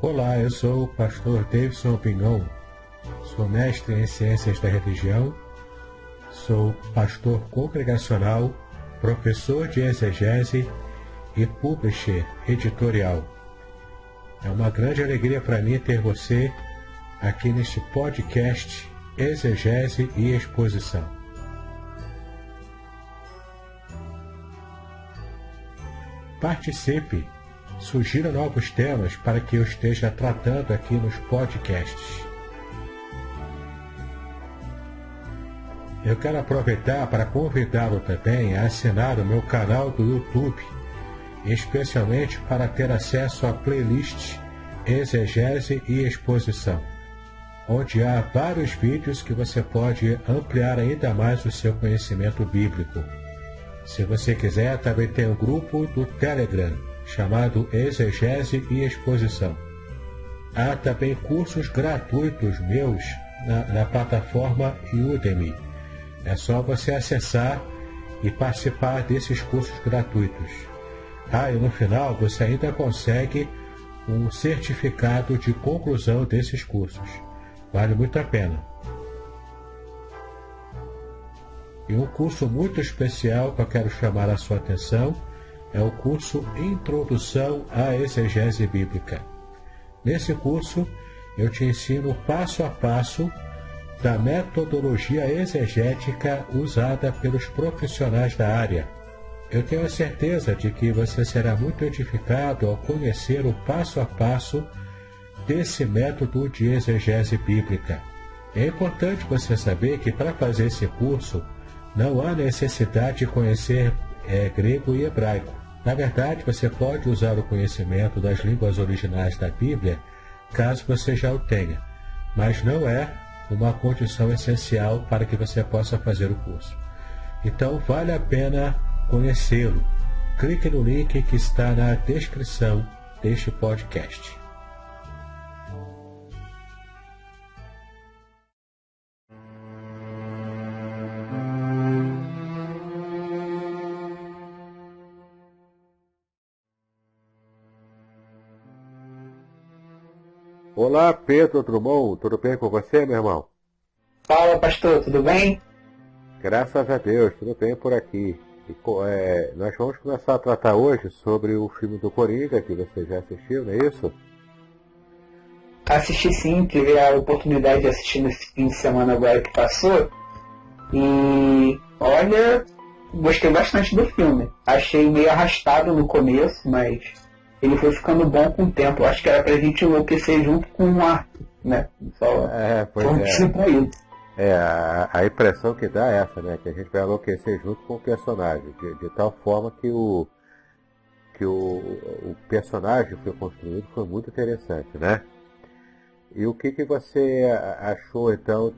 Olá, eu sou o pastor Davidson Pinhon, sou mestre em Ciências da Religião, sou pastor congregacional, professor de exegese e publisher editorial. É uma grande alegria para mim ter você aqui neste podcast Exegese e Exposição. Participe! Sugira novos temas para que eu esteja tratando aqui nos podcasts. Eu quero aproveitar para convidá-lo também a assinar o meu canal do YouTube, especialmente para ter acesso à playlist Exegese e Exposição, onde há vários vídeos que você pode ampliar ainda mais o seu conhecimento bíblico. Se você quiser, também tem um grupo do Telegram, chamado Exegese e Exposição. Há também cursos gratuitos meus na plataforma Udemy. É só você acessar e participar desses cursos gratuitos. E no final você ainda consegue um certificado de conclusão desses cursos. Vale muito a pena. E um curso muito especial que eu quero chamar a sua atenção é o curso Introdução à Exegese Bíblica. Nesse curso, eu te ensino passo a passo da metodologia exegética usada pelos profissionais da área. Eu tenho a certeza de que você será muito edificado ao conhecer o passo a passo desse método de exegese bíblica. É importante você saber que para fazer esse curso, não há necessidade de conhecer grego e hebraico. Na verdade, você pode usar o conhecimento das línguas originais da Bíblia, caso você já o tenha, mas não é uma condição essencial para que você possa fazer o curso. Então, vale a pena conhecê-lo. Clique no link que está na descrição deste podcast. Olá, Pedro Drummond, tudo bem com você, meu irmão? Fala, pastor, tudo bem? Graças a Deus, tudo bem por aqui. Nós vamos começar a tratar hoje sobre o filme do Coringa, que você já assistiu, não é isso? Assisti sim, tive a oportunidade de assistir nesse fim de semana agora que passou. E, olha, gostei bastante do filme. Achei meio arrastado no começo, mas ele foi ficando bom com o tempo. Acho que era pra gente enlouquecer junto com o Arthur, né? Só a impressão que dá é essa, né? Que a gente vai enlouquecer junto com o personagem, de tal forma que o personagem que foi construído foi muito interessante, né? E o que você achou, então,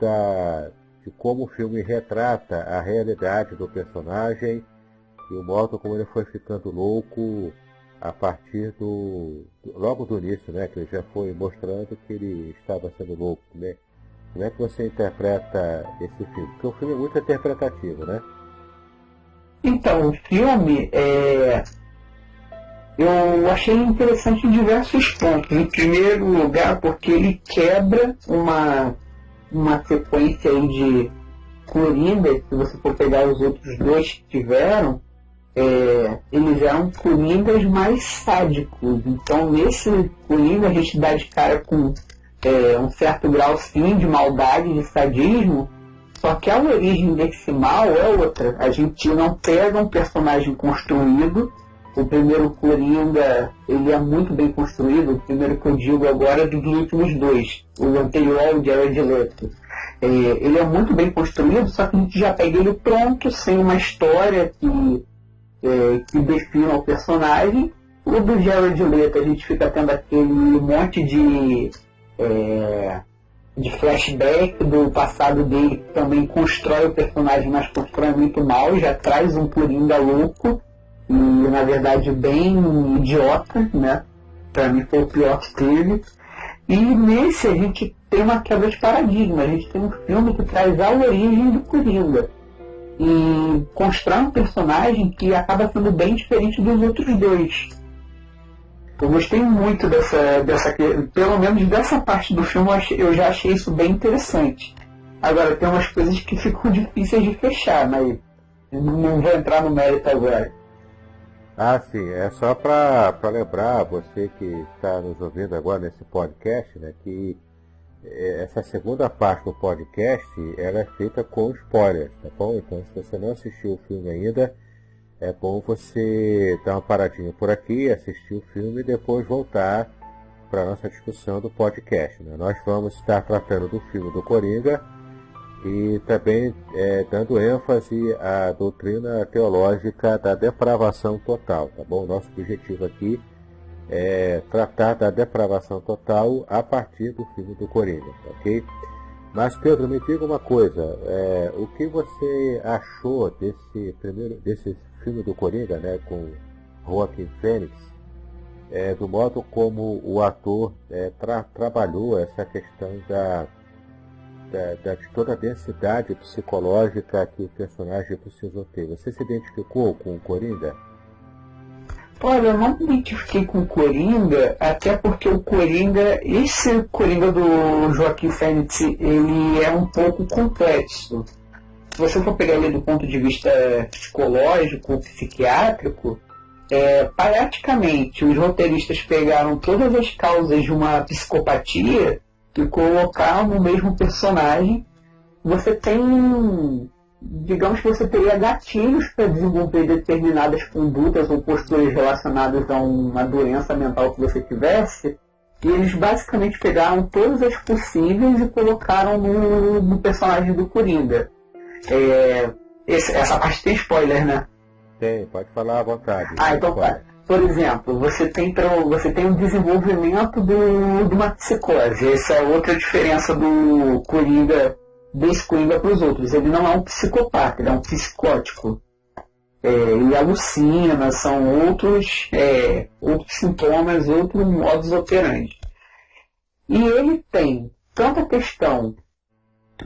de como o filme retrata a realidade do personagem e o modo como ele foi ficando louco a partir logo do início, né, que ele já foi mostrando que ele estava sendo louco, né? Como é que você interpreta esse filme? Porque o filme é muito interpretativo, né? Então, o filme eu achei interessante em diversos pontos. Em primeiro lugar, porque ele quebra uma sequência aí de coringas. Se você for pegar os outros dois que tiveram, eles eram coringas mais sádicos. Então, nesse coringa, a gente dá de cara com um certo grau, sim, de maldade, de sadismo, só que a origem desse mal é outra. A gente não pega um personagem construído. O primeiro coringa, ele é muito bem construído. O primeiro que eu digo agora é dos últimos dois. O anterior, o Jared Leto. Ele é muito bem construído, só que a gente já pega ele pronto, sem uma história que defina o personagem. O do Jared Leto, a gente fica tendo aquele monte de flashback do passado dele, que também constrói o personagem, mas constrói muito mal, já traz um coringa louco e, na verdade, bem idiota, né? Pra mim foi o pior que teve. E nesse a gente tem uma quebra de paradigma. A gente tem um filme que traz a origem do coringa e constrói um personagem que acaba sendo bem diferente dos outros dois. Eu gostei muito pelo menos dessa parte do filme, eu já achei isso bem interessante. Agora, tem umas coisas que ficam difíceis de fechar, mas não vou entrar no mérito agora. Ah, sim, é só para lembrar você que está nos ouvindo agora nesse podcast, né, que essa segunda parte do podcast ela é feita com spoilers, tá bom? Então, se você não assistiu o filme ainda, é bom você dar uma paradinha por aqui, assistir o filme e depois voltar para a nossa discussão do podcast, né? Nós vamos estar tratando do filme do Coringa e também dando ênfase à doutrina teológica da depravação total, tá bom? Nosso objetivo aqui é tratar da depravação total a partir do filme do Coringa, ok? Mas Pedro, me diga uma coisa, o que você achou desse filme do Coringa, né, com Joaquin Phoenix, do modo como o ator trabalhou essa questão de toda a densidade psicológica que o personagem precisou ter? Você se identificou com o Coringa? Olha, eu não me identifiquei com o Coringa, até porque esse Coringa do Joaquin Phoenix, ele é um pouco complexo. Se você for pegar ele do ponto de vista psicológico, psiquiátrico, praticamente os roteiristas pegaram todas as causas de uma psicopatia e colocaram no mesmo personagem. Você tem, digamos que você teria gatilhos para desenvolver determinadas condutas ou posturas relacionadas a uma doença mental que você tivesse, e eles basicamente pegaram todas as possíveis e colocaram no personagem do Coringa. Essa parte tem spoiler, né? Tem, pode falar à vontade. Então tá. Por exemplo, você tem um desenvolvimento de uma psicose. Essa é outra diferença do Coringa, desse Coringa para os outros. Ele não é um psicopata, ele é um psicótico. Ele alucina, são outros sintomas, outros modus operandi. E ele tem tanta questão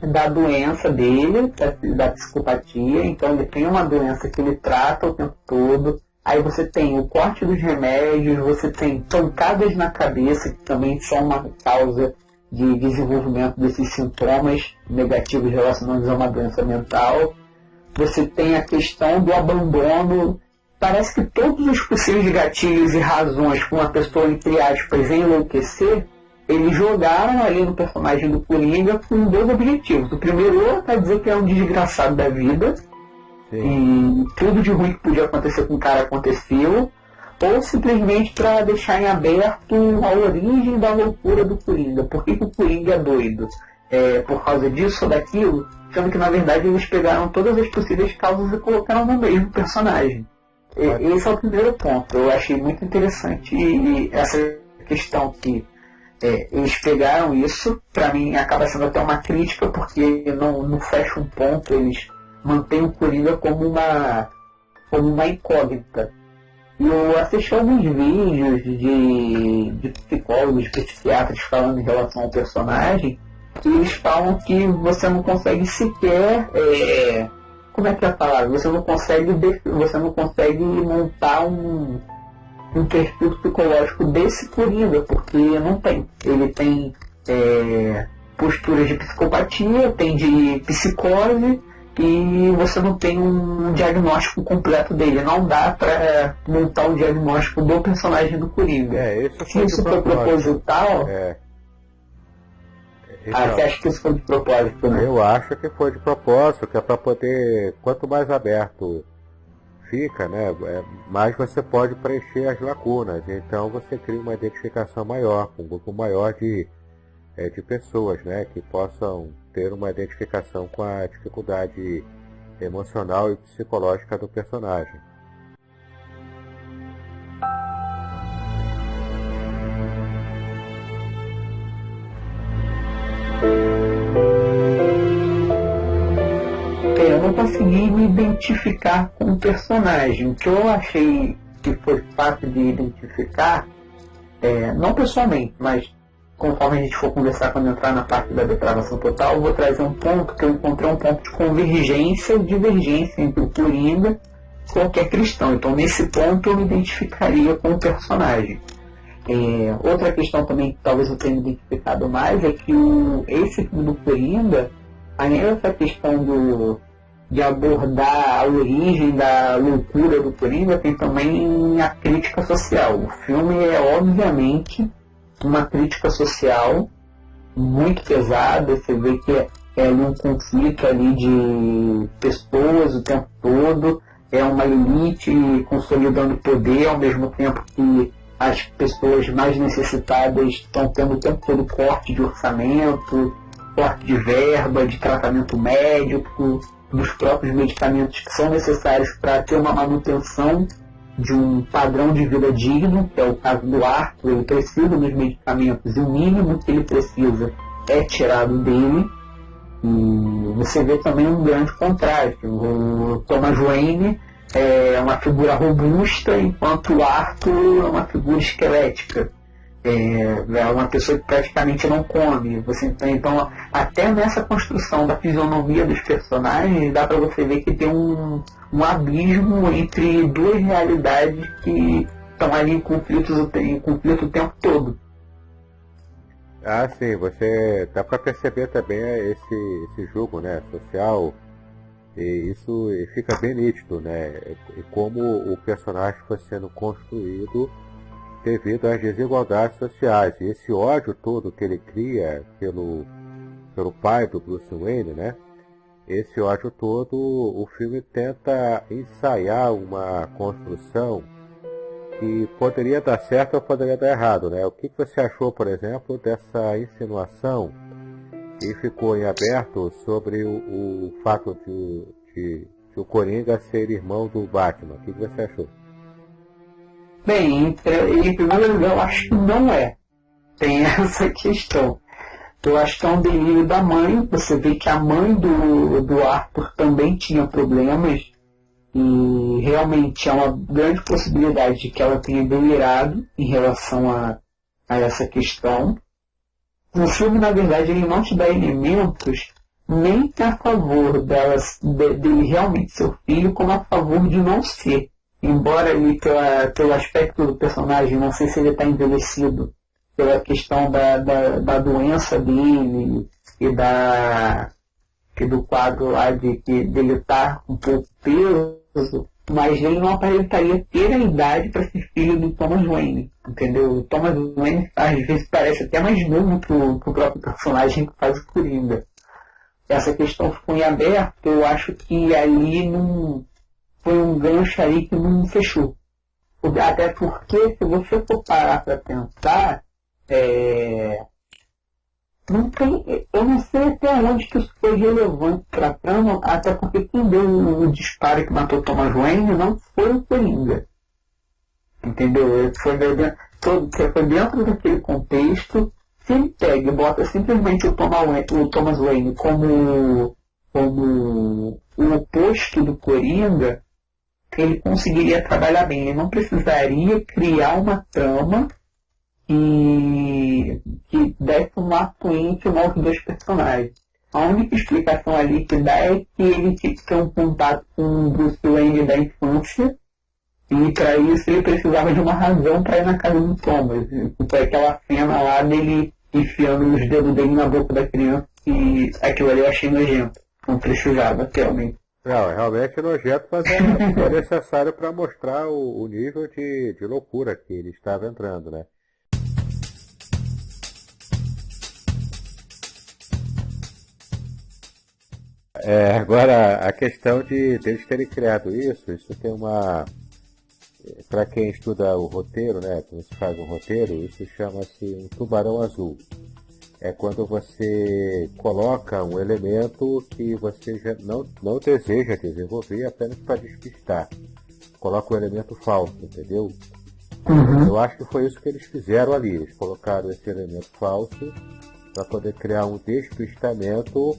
da doença dele, da psicopatia, então ele tem uma doença que ele trata o tempo todo. Aí você tem o corte dos remédios, você tem pancadas na cabeça, que também são uma causa de desenvolvimento desses sintomas negativos relacionados a uma doença mental. Você tem a questão do abandono. Parece que todos os possíveis gatilhos e razões para uma pessoa, entre aspas, enlouquecer, eles jogaram ali no personagem do Coringa com dois objetivos. O primeiro é para dizer que é um desgraçado da vida, sim, e tudo de ruim que podia acontecer com o cara aconteceu, ou simplesmente para deixar em aberto a origem da loucura do Coringa. Por que o Coringa é doido? Por causa disso ou daquilo? Sendo que na verdade eles pegaram todas as possíveis causas e colocaram no mesmo personagem. Esse é o primeiro ponto. Eu achei muito interessante e essa questão que eles pegaram isso, para mim acaba sendo até uma crítica, porque não fecha um ponto, eles mantêm o Coringa como uma incógnita. E eu assisti alguns vídeos de psicólogos, de psiquiatras falando em relação ao personagem, e eles falam que você não consegue sequer, como é que é a palavra? Você não consegue montar um perfil psicológico desse Coringa, porque não tem. Ele tem posturas de psicopatia, tem de psicose, e você não tem um diagnóstico completo dele. Não dá para montar um diagnóstico do personagem do Coringa. Se isso for proposital... você acha que isso foi de propósito, né? Eu acho que foi de propósito, que é para poder, quanto mais aberto fica, né, mais você pode preencher as lacunas. Então você cria uma identificação maior, um grupo maior de pessoas, né, que possam ter uma identificação com a dificuldade emocional e psicológica do personagem. Eu não consegui me identificar com o personagem. O que eu achei que foi fácil de identificar, não pessoalmente, mas conforme a gente for conversar quando entrar na parte da depravação total, eu vou trazer um ponto que eu encontrei, um ponto de convergência ou divergência entre o Coringa e qualquer cristão. Então nesse ponto eu me identificaria com o personagem. Outra questão também que talvez eu tenha identificado mais é que esse filme do Coringa, além dessa questão de abordar a origem da loucura do Coringa, tem também a crítica social. O filme é obviamente uma crítica social muito pesada. Você vê que é ali um conflito ali de pessoas o tempo todo, é uma elite consolidando poder ao mesmo tempo que as pessoas mais necessitadas estão tendo o tempo todo corte de orçamento, corte de verba, de tratamento médico, dos próprios medicamentos que são necessários para ter uma manutenção de um padrão de vida digno, que é o caso do Arthur. Ele precisa dos medicamentos e o mínimo que ele precisa é tirado dele. E você vê também um grande contraste. O Thomas Wayne é uma figura robusta, enquanto o Arthur é uma figura esquelética. É uma pessoa que praticamente não come. Então, até nessa construção da fisionomia dos personagens, dá para você ver que tem um abismo entre duas realidades que estão ali em conflito o tempo todo. Ah, sim, dá para perceber também esse jogo, né, social, e isso fica bem nítido, né, e como o personagem foi sendo construído devido às desigualdades sociais. E esse ódio todo que ele cria pelo pai do Bruce Wayne, né, esse ódio todo, o filme tenta ensaiar uma construção que poderia dar certo ou poderia dar errado, né? O que você achou, por exemplo, dessa insinuação que ficou em aberto sobre o fato de o Coringa ser irmão do Batman? O que você achou? Bem, em primeiro lugar, eu acho que não é. Tem essa questão. Eu acho que é um delírio da mãe. Você vê que a mãe do Arthur também tinha problemas. E realmente há uma grande possibilidade de que ela tenha delirado em relação a essa questão. O filme, na verdade, ele não te dá elementos nem a favor dele realmente ser filho, como a favor de não ser. Embora ali pelo aspecto do personagem, não sei se ele está envelhecido, pela questão da doença dele e do quadro lá dele estar um pouco preso, mas ele não aparentaria ter a idade para ser filho do Thomas Wayne, entendeu? O Thomas Wayne às vezes parece até mais novo que o próprio personagem que faz o Coringa. Essa questão ficou em aberto. Eu acho que ali foi um gancho aí que não fechou. Até porque, se você for parar para pensar, eu não sei até onde que isso foi relevante para a trama, até porque quem deu o disparo que matou Thomas Wayne não foi o Coringa. Entendeu? Foi dentro daquele contexto. Se ele pega e bota simplesmente o Thomas Wayne como o oposto do Coringa, ele conseguiria trabalhar bem. Ele não precisaria criar uma trama que desse um ato íntimo aos dois personagens. A única explicação ali que dá é que ele tinha que ter um contato com o Bruce Wayne da infância, e para isso ele precisava de uma razão para ir na casa do Thomas. Foi aquela cena lá dele enfiando os dedos dele na boca da criança, e aquilo ali eu achei nojento. Não precisava, realmente. Não, realmente é nojento, mas é necessário para mostrar o nível de loucura que ele estava entrando, né? Agora, a questão deles terem criado isso tem uma... Para quem estuda o roteiro, né, quando se faz um roteiro, isso chama-se um tubarão azul. É quando você coloca um elemento que você já não deseja desenvolver apenas para despistar. Coloca um elemento falso, entendeu? Uhum. Eu acho que foi isso que eles fizeram ali. Eles colocaram esse elemento falso para poder criar um despistamento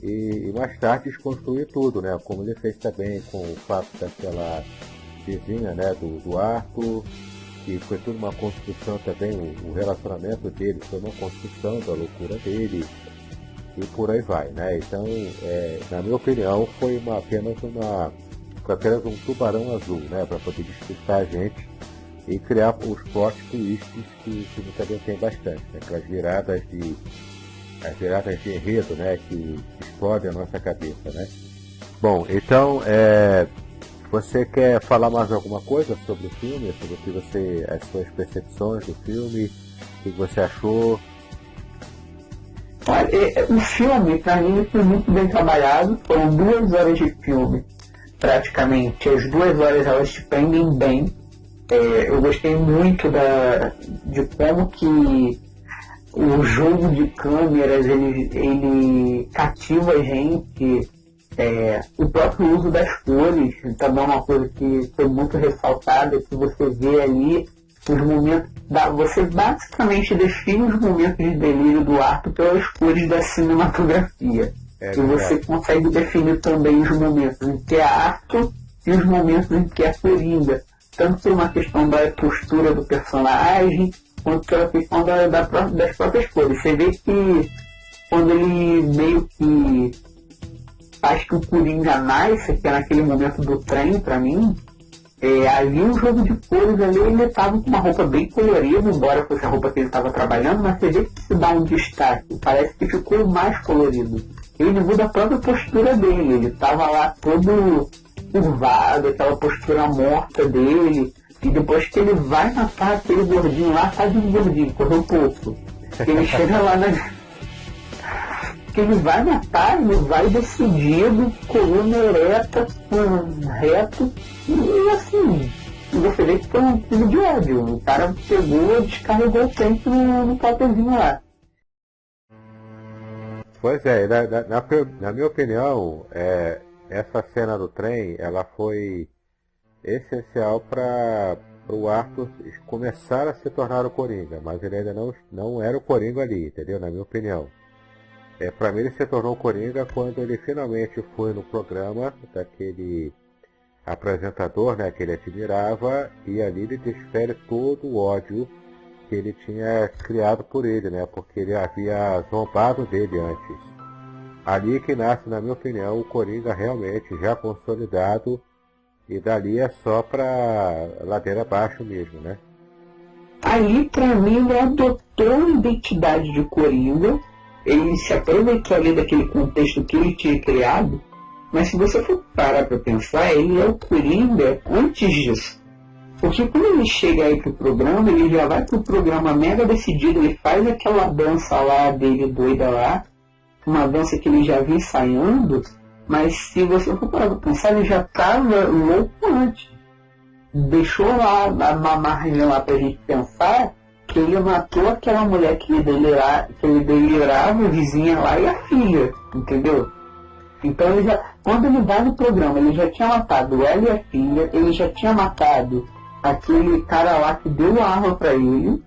e mais tarde desconstruir tudo, né? Como ele fez também com o fato daquela vizinha, né, do Arthur, que foi tudo uma construção também, o relacionamento dele foi uma construção da loucura dele, e por aí vai, né? Então, na minha opinião, foi apenas um tubarão azul, né, para poder despistar a gente e criar os plot twists que também tem bastante, né? Aquelas as viradas de enredo, né? Que explodem a nossa cabeça, né? Bom, então, você quer falar mais alguma coisa sobre o filme, sobre o que as suas percepções do filme, o que você achou? Olha, o filme, para mim, foi muito bem trabalhado. Foram 2 horas de filme, praticamente. As 2 horas elas te prendem bem. Eu gostei muito de como que o jogo de câmeras ele cativa a gente. O próprio uso das cores também é uma coisa que foi muito ressaltada, que você vê ali os momentos, você basicamente define os momentos de delírio do Arthur pelas cores da cinematografia. E você consegue definir também os momentos em que é Arthur e os momentos em que é Coringa. Tanto por uma questão da postura do personagem, quanto pela questão das próprias cores. Você vê que quando ele meio que faz que o Coringa nasce, que é naquele momento do trem, pra mim, ali o jogo de cores ali, ele estava com uma roupa bem colorida, embora fosse a roupa que ele estava trabalhando, mas você vê que se dá um destaque, parece que ficou mais colorido. Ele muda a própria postura dele, ele estava lá todo curvado, aquela postura morta dele, e depois que ele vai matar aquele gordinho lá, tá de um gordinho, correu pouco. Ele chega lá que ele vai matar, ele vai decidido, coluna ereta, reto, e assim, você vê que foi um filme de ódio. O cara pegou, descarregou o tempo no papelzinho lá. Pois é, na minha opinião, essa cena do trem, ela foi essencial para o Arthur começar a se tornar o Coringa, mas ele ainda não era o Coringa ali, entendeu? Na minha opinião. Para mim ele se tornou Coringa quando ele finalmente foi no programa daquele apresentador, né, que ele admirava, e ali ele desfere todo o ódio que ele tinha criado por ele, né, porque ele havia zombado dele antes. Ali que nasce, na minha opinião, o Coringa realmente já consolidado, e dali é só para ladeira abaixo mesmo, né? Ali, para mim, ele adotou a identidade de Coringa. Ele se aproveitou ali daquele contexto que ele tinha criado, mas se você for parar para pensar, ele é o Coringa antes disso. Porque quando ele chega aí pro programa, ele já vai pro programa mega decidido, ele faz aquela dança lá dele doida lá, uma dança que ele já vinha ensaiando, mas se você for parar para pensar, ele já estava louco antes. Deixou lá uma margem lá pra gente pensar que ele matou aquela mulher que ele delirava, a vizinha lá e a filha, entendeu? Então quando ele vai no programa, ele já tinha matado ela e a filha, ele já tinha matado aquele cara lá que deu a arma pra ele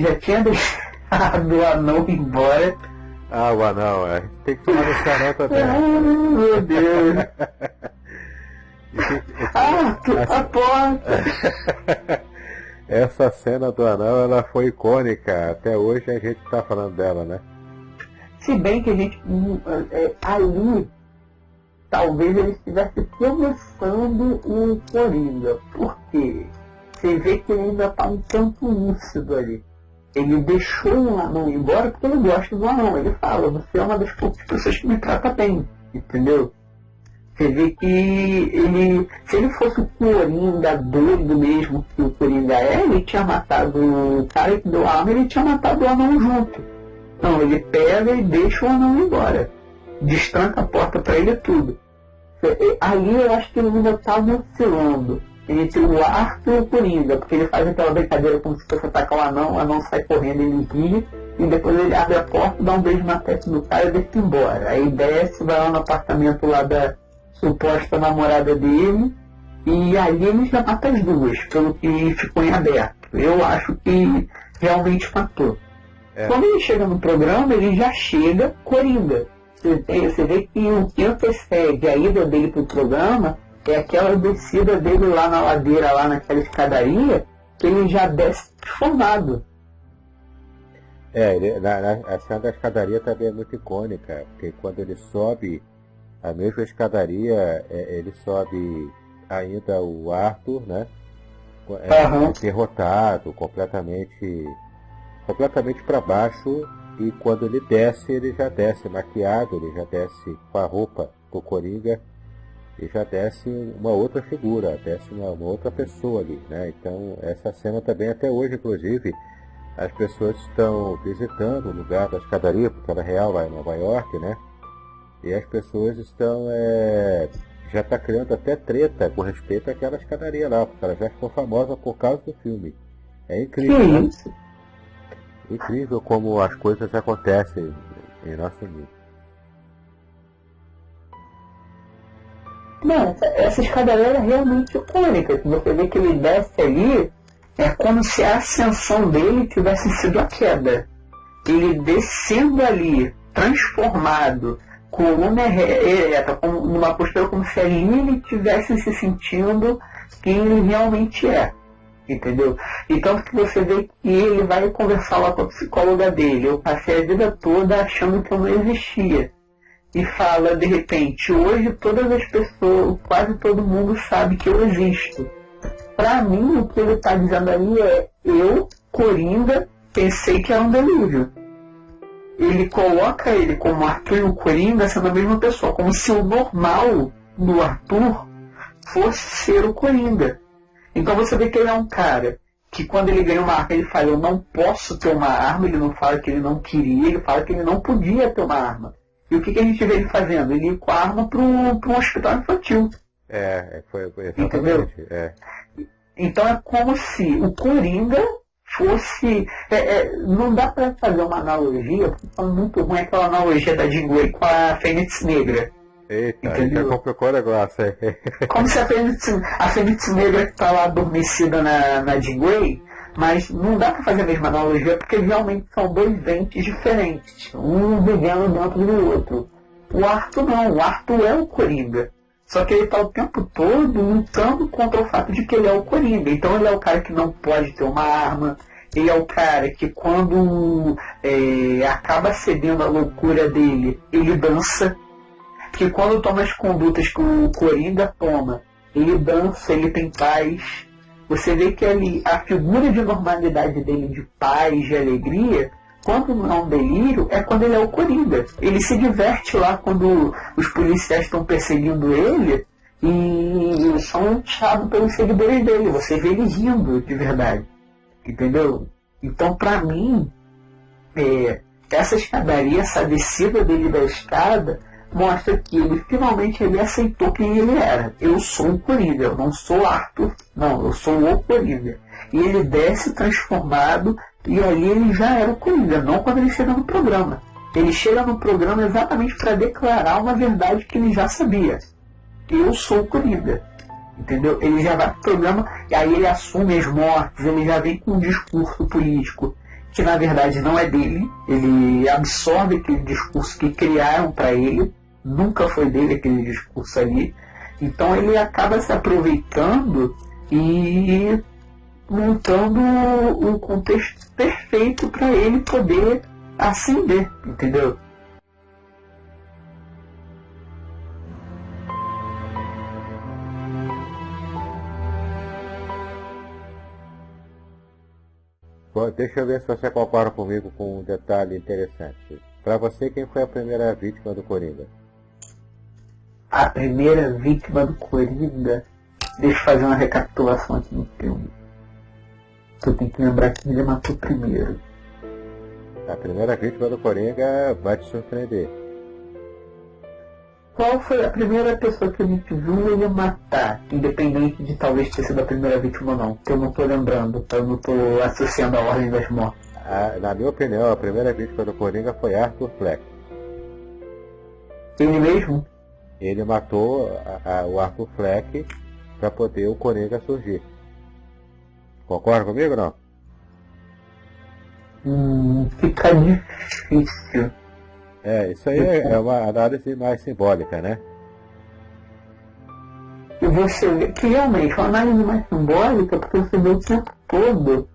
já tinha deixado o anão embora. Ah, o anão, tem que tomar esse anão também. Ai, meu Deus. A porta! Essa cena do anão, ela foi icônica. Até hoje a gente tá falando dela, né? Se bem que a gente ali talvez ele estivesse começando o Coringa. Por quê? Você vê que ele ainda tá um tanto lúcido ali. Ele deixou o anão embora porque ele gosta do anão. Ele fala, você é uma das poucas pessoas que me trata bem. Entendeu? Você vê que se ele fosse o Coringa doido mesmo que o Coringa ele tinha matado o cara que deu a arma, ele tinha matado o anão junto. Não, ele pega e deixa o anão embora. Destranca a porta pra ele e tudo. Ali eu acho que ele ainda estava oscilando entre o Arthur e o Coringa, porque ele faz aquela brincadeira como se fosse atacar o anão sai correndo, ele ri, e depois ele abre a porta, dá um beijo na testa do cara e deixa embora. Aí desce, vai lá no apartamento lá da suposta namorada dele, e ali ele já mata as duas, pelo que ficou em aberto. Eu acho que realmente matou. Quando ele chega no programa, ele já chega Coringa. Você vê que o que antecede a ida dele pro programa é aquela descida dele lá na ladeira, lá naquela escadaria, que ele já desce transformado. A cena da escadaria também é muito icônica, porque quando ele sobe a mesma escadaria, ele sobe ainda o Arthur, né? derrotado, completamente para baixo, e quando ele já desce maquiado, ele já desce com a roupa do Coringa, e já desce uma outra figura, desce uma outra pessoa ali, né? Então essa cena também até hoje, inclusive, as pessoas estão visitando o lugar da escadaria, porque ela é real lá em Nova York, né? E as pessoas estão já está criando até treta com respeito àquela escadaria lá, porque ela já ficou famosa por causa do filme. É incrível, né? Incrível como as coisas acontecem em nosso mundo. Não, essa escadaria é realmente icônica. Se você vê que ele desce ali, é como se a ascensão dele tivesse sido a queda. Ele descendo ali, transformado, coluna ereta, numa postura como se ali ele estivesse se sentindo quem ele realmente é. Entendeu? E tanto que você vê que ele vai conversar lá com a psicóloga dele. Eu passei a vida toda achando que eu não existia. E fala, de repente, hoje todas as pessoas, quase todo mundo sabe que eu existo. Pra mim, o que ele está dizendo ali é, eu, Coringa, pensei que era um delírio. Ele coloca ele como Arthur e o Coringa sendo a mesma pessoa, como se o normal do Arthur fosse ser o Coringa. Então você vê que ele é um cara que quando ele ganha uma arma, ele fala, eu não posso ter uma arma, ele não fala que ele não queria, ele fala que ele não podia ter uma arma. E o que a gente vê ele fazendo? Ele ia com a arma para um hospital infantil. Foi exatamente. Entendeu? Então é como se o Coringa fosse... não dá para fazer uma analogia, porque é muito ruim aquela analogia da Jean Grey com a Fênix Negra. Eita, já complicou o negócio aí. Como se a Fênix Negra que está lá adormecida na Jean Grey, mas não dá para fazer a mesma analogia porque realmente são dois entes diferentes, um vivendo dentro do outro. O Arthur não, o Arthur é o Coringa. Só que ele está o tempo todo lutando contra o fato de que ele é o Coringa. Então ele é o cara que não pode ter uma arma, ele é o cara que quando acaba cedendo à loucura dele, ele dança. Que quando toma as condutas que o Coringa toma, ele dança, ele tem paz. Você vê que ali a figura de normalidade dele, de paz, de alegria, quando não é um delírio, é quando ele é o Coringa. Ele se diverte lá quando os policiais estão perseguindo ele e são linchados pelos seguidores dele. Você vê ele rindo de verdade. Entendeu? Então, pra mim, essa escadaria, essa descida dele da escada, mostra que ele finalmente aceitou quem ele era. Eu sou o Coringa, eu não sou Arthur, não, eu sou o Coringa. E ele desce transformado, e ali ele já era o Coringa, não quando ele chega no programa. Ele chega no programa exatamente para declarar uma verdade que ele já sabia. Eu sou o Coringa. Entendeu? Ele já vai pro programa, e aí ele assume as mortes, ele já vem com um discurso político que na verdade não é dele, ele absorve aquele discurso que criaram para ele, nunca foi dele aquele discurso ali, então ele acaba se aproveitando e montando um contexto perfeito para ele poder ascender, entendeu? Deixa eu ver se você concorda comigo com um detalhe interessante. Para você, quem foi a primeira vítima do Coringa? A primeira vítima do Coringa? Deixa eu fazer uma recapitulação aqui no filme. Tu tem que lembrar que ele matou primeiro. A primeira vítima do Coringa vai te surpreender. Qual foi a primeira pessoa que a gente viu ele matar, independente de talvez ter sido a primeira vítima ou não? Que eu não estou lembrando, eu não estou associando a ordem das mortes. Na minha opinião, a primeira vítima do Coringa foi Arthur Fleck. Ele mesmo? Ele matou o Arthur Fleck para poder o Coringa surgir. Concorda comigo ou não? Fica difícil. Isso aí é uma análise mais simbólica, né? E você vê que realmente uma análise mais simbólica, porque você vê o tempo todo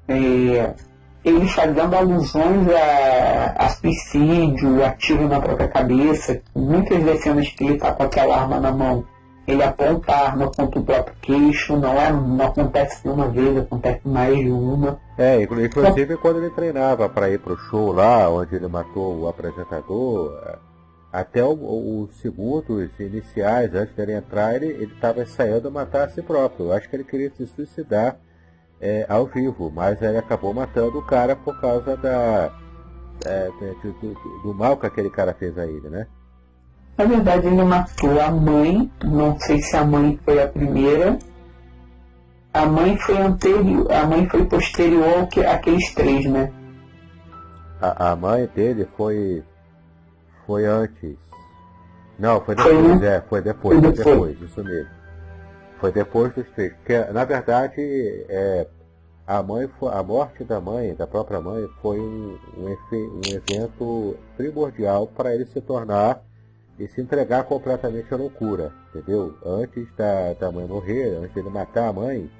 ele fazendo alusões a suicídio, a tiro na própria cabeça. Muitas das cenas que ele está com aquela arma na mão, ele aponta a arma contra o próprio queixo, não acontece uma vez, acontece mais de uma. Inclusive quando ele treinava para ir pro show lá, onde ele matou o apresentador, até os segundos iniciais, antes dele entrar, ele estava ensaiando matar a si próprio. Eu acho que ele queria se suicidar ao vivo, mas ele acabou matando o cara por causa do mal que aquele cara fez a ele, né? Na verdade, ele matou a mãe, não sei se a mãe foi a primeira. A mãe foi posterior àqueles 3, né? A mãe dele foi antes. Não, foi depois, foi depois, isso mesmo. Foi depois dos 3. Porque, na verdade, a morte da própria mãe, foi um evento primordial para ele se tornar e se entregar completamente à loucura, entendeu? Antes da mãe morrer, antes de ele matar a mãe,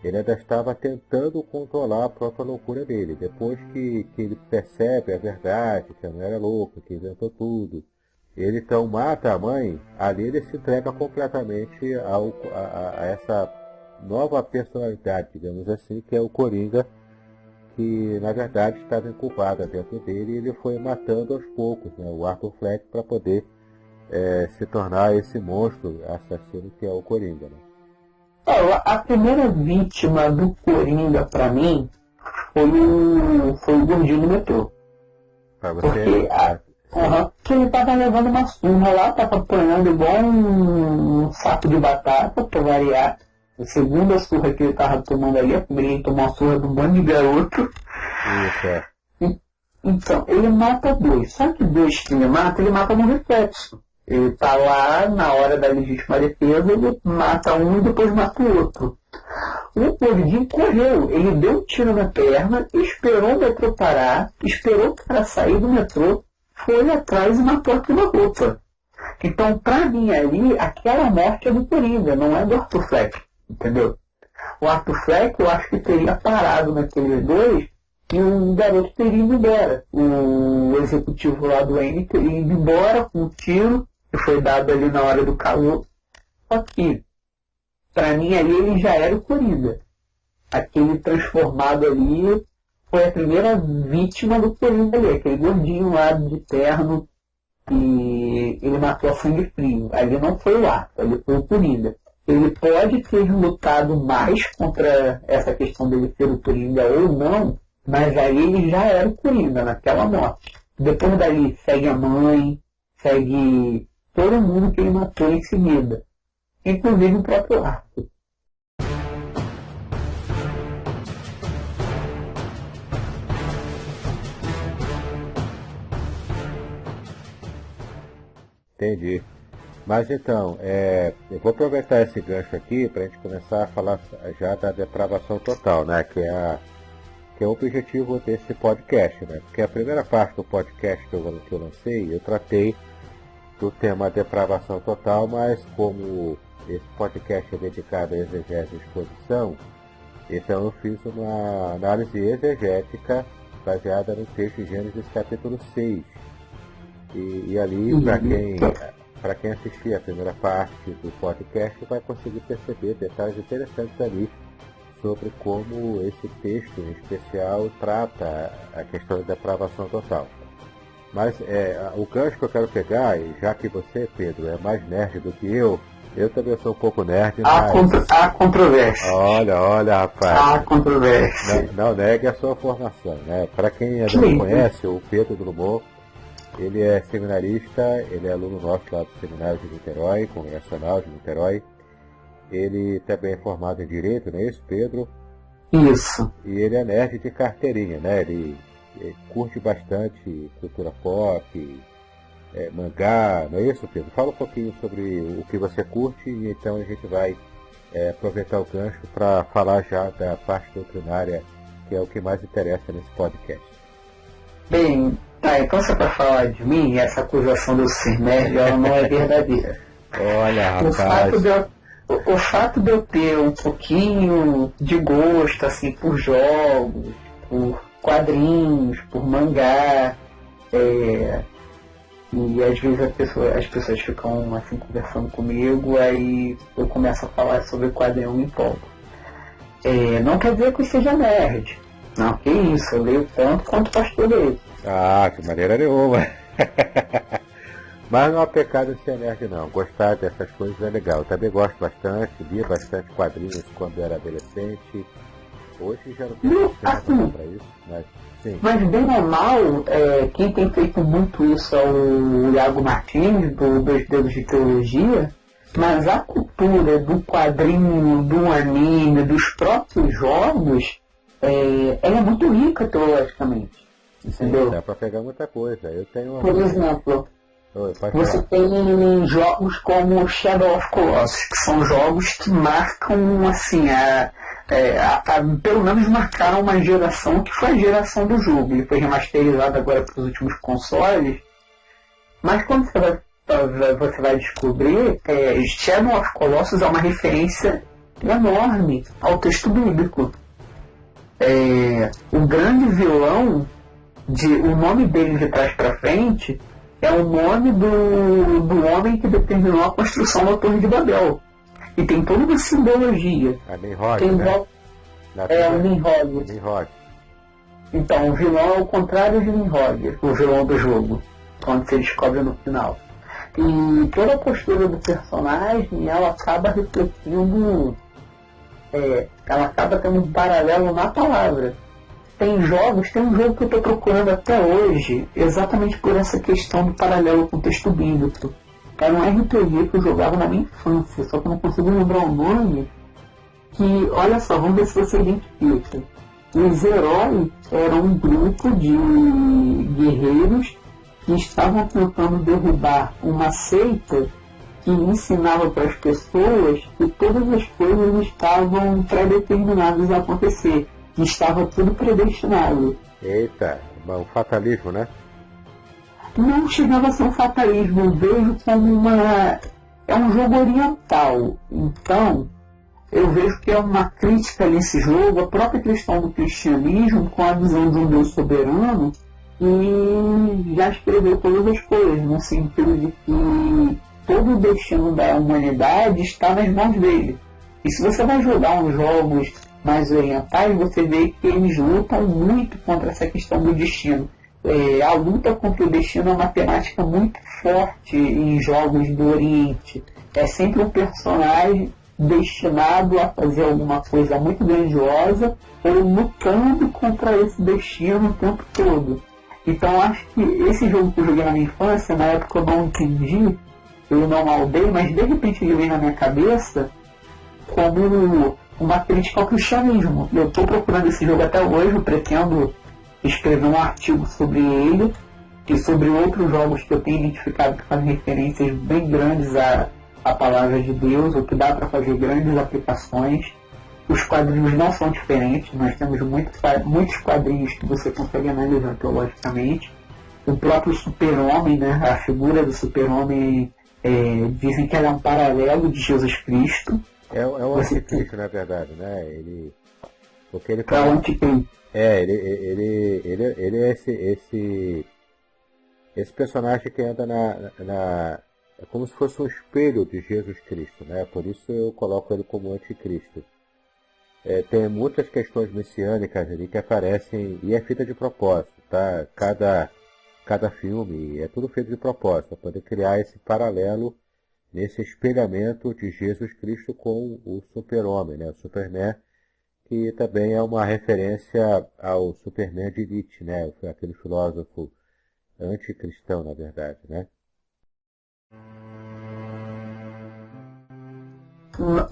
ele ainda estava tentando controlar a própria loucura dele. Depois que ele percebe a verdade, que não era louco, que inventou tudo, ele então mata a mãe, ali ele se entrega completamente a essa nova personalidade, digamos assim, que é o Coringa, que na verdade estava incubada dentro dele, e ele foi matando aos poucos, né, o Arthur Fleck, para poder se tornar esse monstro assassino que é o Coringa, né? A primeira vítima do Coringa, pra mim, foi o gordinho do metrô. Pra você? Porque ele tava levando uma surra lá, tava apanhando igual um saco de batata, pra variar. A segunda surra que ele tava tomando ali, a primeira ele tomou uma surra de um bando de garoto. Isso, Então, ele mata 2. Só que 2 que ele mata no reflexo. Ele tá lá, na hora da legítima defesa, ele mata um e depois mata o outro. O gordinho correu, ele deu um tiro na perna, esperou o metrô parar, esperou o cara sair do metrô, foi atrás e matou aquela roupa. Então, pra mim ali, aquela morte é do Coringa, não é do Arthur Fleck, entendeu? O Arthur Fleck, eu acho que teria parado naqueles 2 e o garoto teria ido embora. O executivo lá do N teria ido embora com um tiro, que foi dado ali na hora do calor. Só que, pra mim ali, ele já era o Coringa. Aquele transformado ali foi a primeira vítima do Coringa ali, aquele gordinho lá de terno, e ele matou a sangue frio. Ali não foi o Arthur, ali foi o Coringa. Ele pode ter lutado mais contra essa questão dele ser o Coringa ou não, mas aí ele já era o Coringa naquela morte. Depois dali segue a mãe, segue todo mundo que ele matou em seguida, inclusive o próprio Arthur. Entendi. Mas então, eu vou aproveitar esse gancho aqui para a gente começar a falar já da depravação total, né? Que é o objetivo desse podcast, né? Porque a primeira parte do podcast que eu lancei, eu tratei do tema depravação total, mas como esse podcast é dedicado à exegese e exposição, então eu fiz uma análise exegética baseada no texto de Gênesis capítulo 6. E ali, para quem assistir a primeira parte do podcast, vai conseguir perceber detalhes interessantes ali sobre como esse texto em especial trata a questão da depravação total. Mas o gancho que eu quero pegar, e já que você, Pedro, é mais nerd do que eu também sou um pouco nerd. Há controvérsia. Olha, rapaz. Há controvérsia. Não negue a sua formação, né? Para quem ainda não conhece, o Pedro Drummond, ele é seminarista, ele é aluno nosso lá do Seminário de Niterói, Congregacional de Niterói. Ele também é formado em Direito, não é isso, Pedro? Isso. E ele é nerd de carteirinha, né? Ele curte bastante cultura pop, mangá, não é isso, Pedro? Fala um pouquinho sobre o que você curte e então a gente vai aproveitar o gancho para falar já da parte doutrinária, que é o que mais interessa nesse podcast. Bem, então se é para falar de mim, essa acusação de eu ser nerd, ela não é verdadeira. Olha, rapaz. O fato de eu ter um pouquinho de gosto assim, por jogos, por quadrinhos, por mangá, E às vezes as pessoas ficam assim conversando comigo, aí eu começo a falar sobre quadrinho e me empolgo. Não quer dizer que eu seja nerd. Não, que isso, eu leio tanto quanto o pastor dele. Ah, que maneira nenhuma. Mas não é pecado ser nerd não. Gostar dessas coisas é legal. Eu também gosto bastante, li bastante quadrinhos quando era adolescente. Hoje já não tenho tempo para isso, mas sim. Mas bem ou mal, quem tem feito muito isso é o Iago Martins, do Dois Dedos de Teologia, mas a cultura do quadrinho, do anime, dos próprios jogos, ela é muito rica teologicamente. Entendeu? Sim, dá para pegar muita coisa. Eu tenho uma... Por exemplo, você tem jogos como Shadow of Colossus, que são jogos que marcam, assim, pelo menos marcaram uma geração que foi a geração do jogo. Ele foi remasterizado agora para os últimos consoles, mas quando você vai descobrir, Shadow of Colossus é uma referência enorme ao texto bíblico. O grande vilão, o nome dele de trás para frente, é o nome do homem que determinou a construção da Torre de Babel. E tem toda uma simbologia. A Nimrod, né? O Nimrod. Então, o vilão é o contrário de Nimrod, o vilão do jogo, quando você descobre no final. E toda a postura do personagem, ela acaba refletindo, ela acaba tendo um paralelo na palavra. Tem um jogo que eu estou procurando até hoje, exatamente por essa questão do paralelo com o texto bíblico. Era um RPG que eu jogava na minha infância, só que eu não consigo lembrar o nome, que, olha só, vamos ver se você identifica. Os heróis eram um grupo de guerreiros que estavam tentando derrubar uma seita que ensinava para as pessoas que todas as coisas estavam pré-determinadas a acontecer, que estava tudo predestinado. Eita, um fatalismo, né? Não chegava a ser um fatalismo, eu vejo como é um jogo oriental. Então, eu vejo que é uma crítica nesse jogo, a própria questão do cristianismo, com a visão de um Deus soberano, e já escreveu todas as coisas, no sentido de que todo o destino da humanidade está nas mãos dele. E se você vai jogar uns jogos mais orientais, você vê que eles lutam muito contra essa questão do destino. A luta contra o destino é uma temática muito forte em jogos do Oriente. É sempre um personagem destinado a fazer alguma coisa muito grandiosa ou lutando contra esse destino o tempo todo. Então acho que esse jogo que eu joguei na minha infância, na época eu não entendi, eu não maldei, mas de repente ele veio na minha cabeça como uma crítica ao cristianismo. Eu estou procurando esse jogo até hoje, eu pretendo escrever um artigo sobre ele e sobre outros jogos que eu tenho identificado que fazem referências bem grandes à palavra de Deus, ou que dá para fazer grandes aplicações. Os quadrinhos não são diferentes, nós temos muitos quadrinhos que você consegue analisar teologicamente. O próprio super-homem, né, a figura do super-homem, dizem que ela é um paralelo de Jesus Cristo. É o anticristo, na verdade, né? Porque ele é o anticristo. Ele é esse personagem que anda é como se fosse um espelho de Jesus Cristo, né? Por isso eu coloco ele como anticristo. Tem muitas questões messiânicas ali que aparecem, e é feita de propósito, tá? Cada filme é tudo feito de propósito, para poder criar esse paralelo, nesse espelhamento de Jesus Cristo com o super-homem, né? O Superman, que também é uma referência ao Superman de Nietzsche, né? Aquele filósofo anticristão, na verdade, né?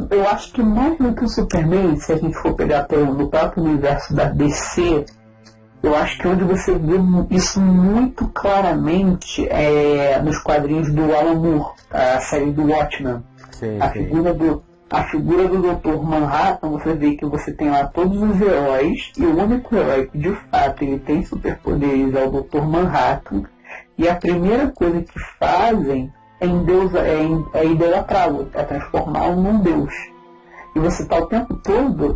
Eu acho que mais do que o Superman, se a gente for pegar no próprio universo da DC, eu acho que onde você vê isso muito claramente é nos quadrinhos do Alan Moore, a série do Watchmen. Sim, A figura do Dr. Manhattan, você vê que você tem lá todos os heróis, e o único herói que de fato ele tem superpoderes é o Dr. Manhattan, e a primeira coisa que fazem é idolatrá-lo, é transformá-lo num deus. E você está o tempo todo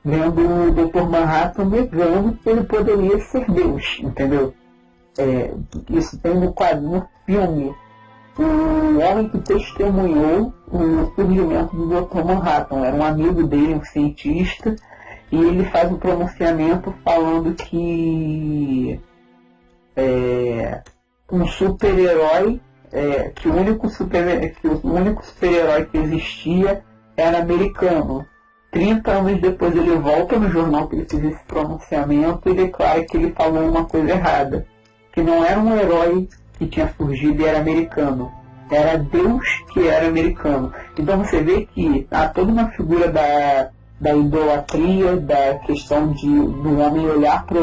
vendo o Dr. Manhattan negando que ele poderia ser Deus, entendeu? Isso tem no filme, o homem que testemunhou o surgimento do Dr. Manhattan. Era um amigo dele, um cientista, e ele faz um pronunciamento falando que um super-herói, que o único super-herói que existia era americano. 30 anos depois ele volta no jornal que ele fez esse pronunciamento e declara que ele falou uma coisa errada, que não era um herói que tinha surgido e era americano, era Deus que era americano. Então você vê que há toda uma figura da idolatria, da questão do homem olhar para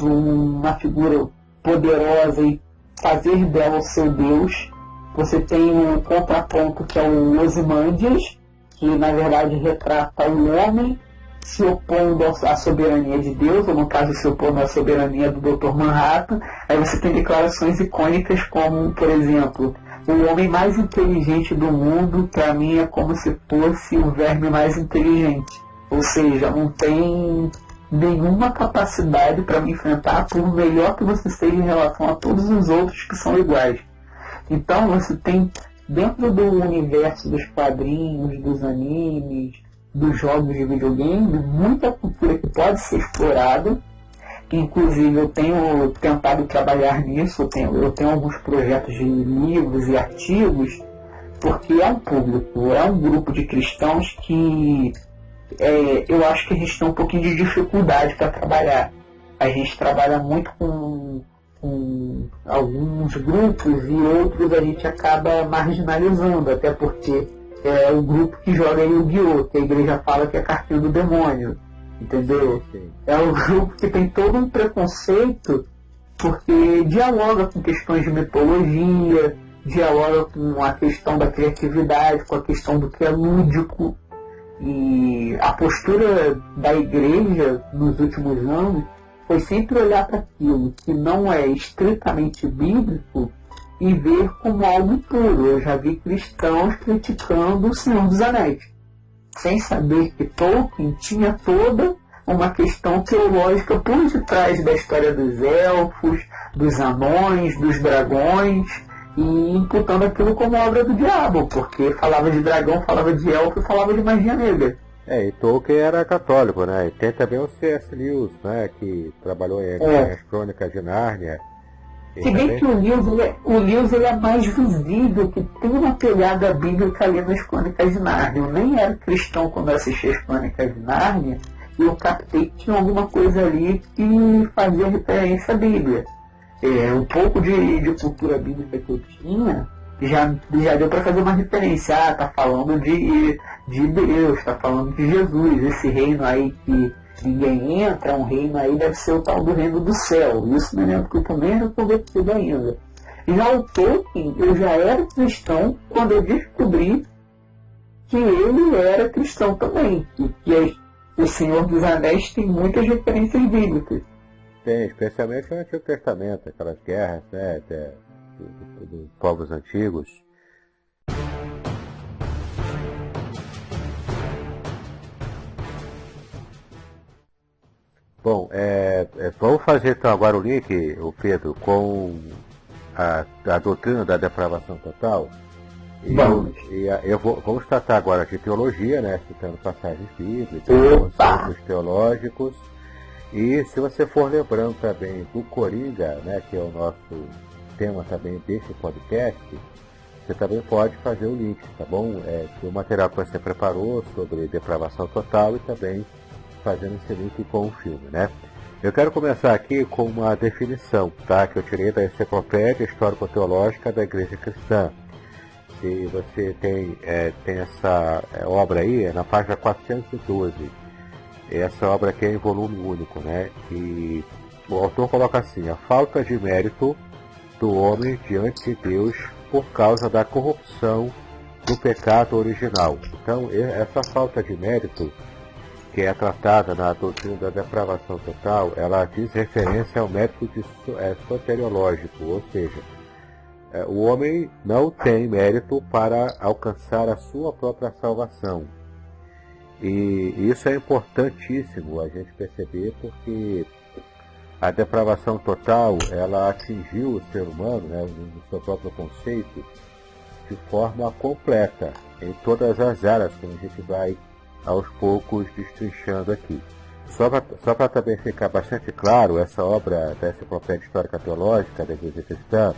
uma figura poderosa e fazer dela o seu Deus. Você tem um contraponto que é o Ozymandias, que na verdade retrata o homem se opondo à soberania de Deus, ou no caso se opondo à soberania do Dr. Manhattan. Aí você tem declarações icônicas como, por exemplo, o homem mais inteligente do mundo para mim é como se fosse o verme mais inteligente. Ou seja, não tem nenhuma capacidade para me enfrentar por melhor que você seja em relação a todos os outros que são iguais. Então você tem, dentro do universo dos quadrinhos, dos animes, dos jogos de videogame, muita cultura que pode ser explorada. Inclusive eu tenho tentado trabalhar nisso, eu tenho alguns projetos de livros e artigos, porque é um público, é um grupo de cristãos que eu acho que a gente tem um pouquinho de dificuldade para trabalhar. A gente trabalha muito com alguns grupos e outros a gente acaba marginalizando, até porque é o grupo que joga Yu-Gi-Oh!, que a igreja fala que é cartinha do demônio, entendeu? Sim. É o grupo que tem todo um preconceito, porque dialoga com questões de mitologia, dialoga com a questão da criatividade, com a questão do que é lúdico. E a postura da igreja nos últimos anos foi sempre olhar para aquilo que não é estritamente bíblico e ver como algo puro. Eu já vi cristãos criticando o Senhor dos Anéis, sem saber que Tolkien tinha toda uma questão teológica por detrás da história dos elfos, dos anões, dos dragões, e imputando aquilo como obra do diabo, porque falava de dragão, falava de elfo e falava de magia negra. E Tolkien era católico, né? E tem também o C.S. Lewis, né? Que trabalhou em As Crônicas de Nárnia. Se bem que o Lewis ele é mais visível, que tem uma pegada bíblica ali nas Crônicas de Nárnia. Eu nem era cristão quando assisti as Crônicas de Nárnia, e eu captei que tinha alguma coisa ali que fazia referência à Bíblia. Um pouco de cultura bíblica que eu tinha, já deu para fazer uma referência. Tá falando de Deus, tá falando de Jesus, esse reino aí que ninguém entra, um reino aí deve ser o tal do reino do céu. Isso me lembro que eu também era convertido ainda. Já o Tolkien, eu já era cristão quando eu descobri que ele era cristão também, que o Senhor dos Anéis tem muitas referências bíblicas. Tem, especialmente no Antigo Testamento, aquelas guerras, né, dos povos antigos. Bom, vamos fazer então agora o link, o Pedro, com a doutrina da depravação total. Vamos tratar agora de teologia, né, citando passagens bíblicas, conceitos teológicos. E se você for lembrando também do Coringa, né, que é o nosso tema também desse podcast, você também pode fazer o link, tá bom? O material que você preparou sobre depravação total e também fazendo esse link com o filme, né? Eu quero começar aqui com uma definição, tá? Que eu tirei da Enciclopédia Histórico-Teológica da Igreja Cristã. Se você tem essa obra aí, na página 412. Essa obra aqui é em volume único, né? E o autor coloca assim: a falta de mérito do homem diante de Deus por causa da corrupção do pecado original. Então, essa falta de mérito, que é tratada na doutrina da depravação total, ela diz referência ao método soteriológico, ou seja, o homem não tem mérito para alcançar a sua própria salvação. E isso é importantíssimo a gente perceber, porque a depravação total, ela atingiu o ser humano, né, no seu próprio conceito, de forma completa, em todas as áreas, como a gente vai aos poucos destrinchando aqui. Só para também ficar bastante claro, essa obra da Enciclopédia Histórica Teológica da Igreja Cristã,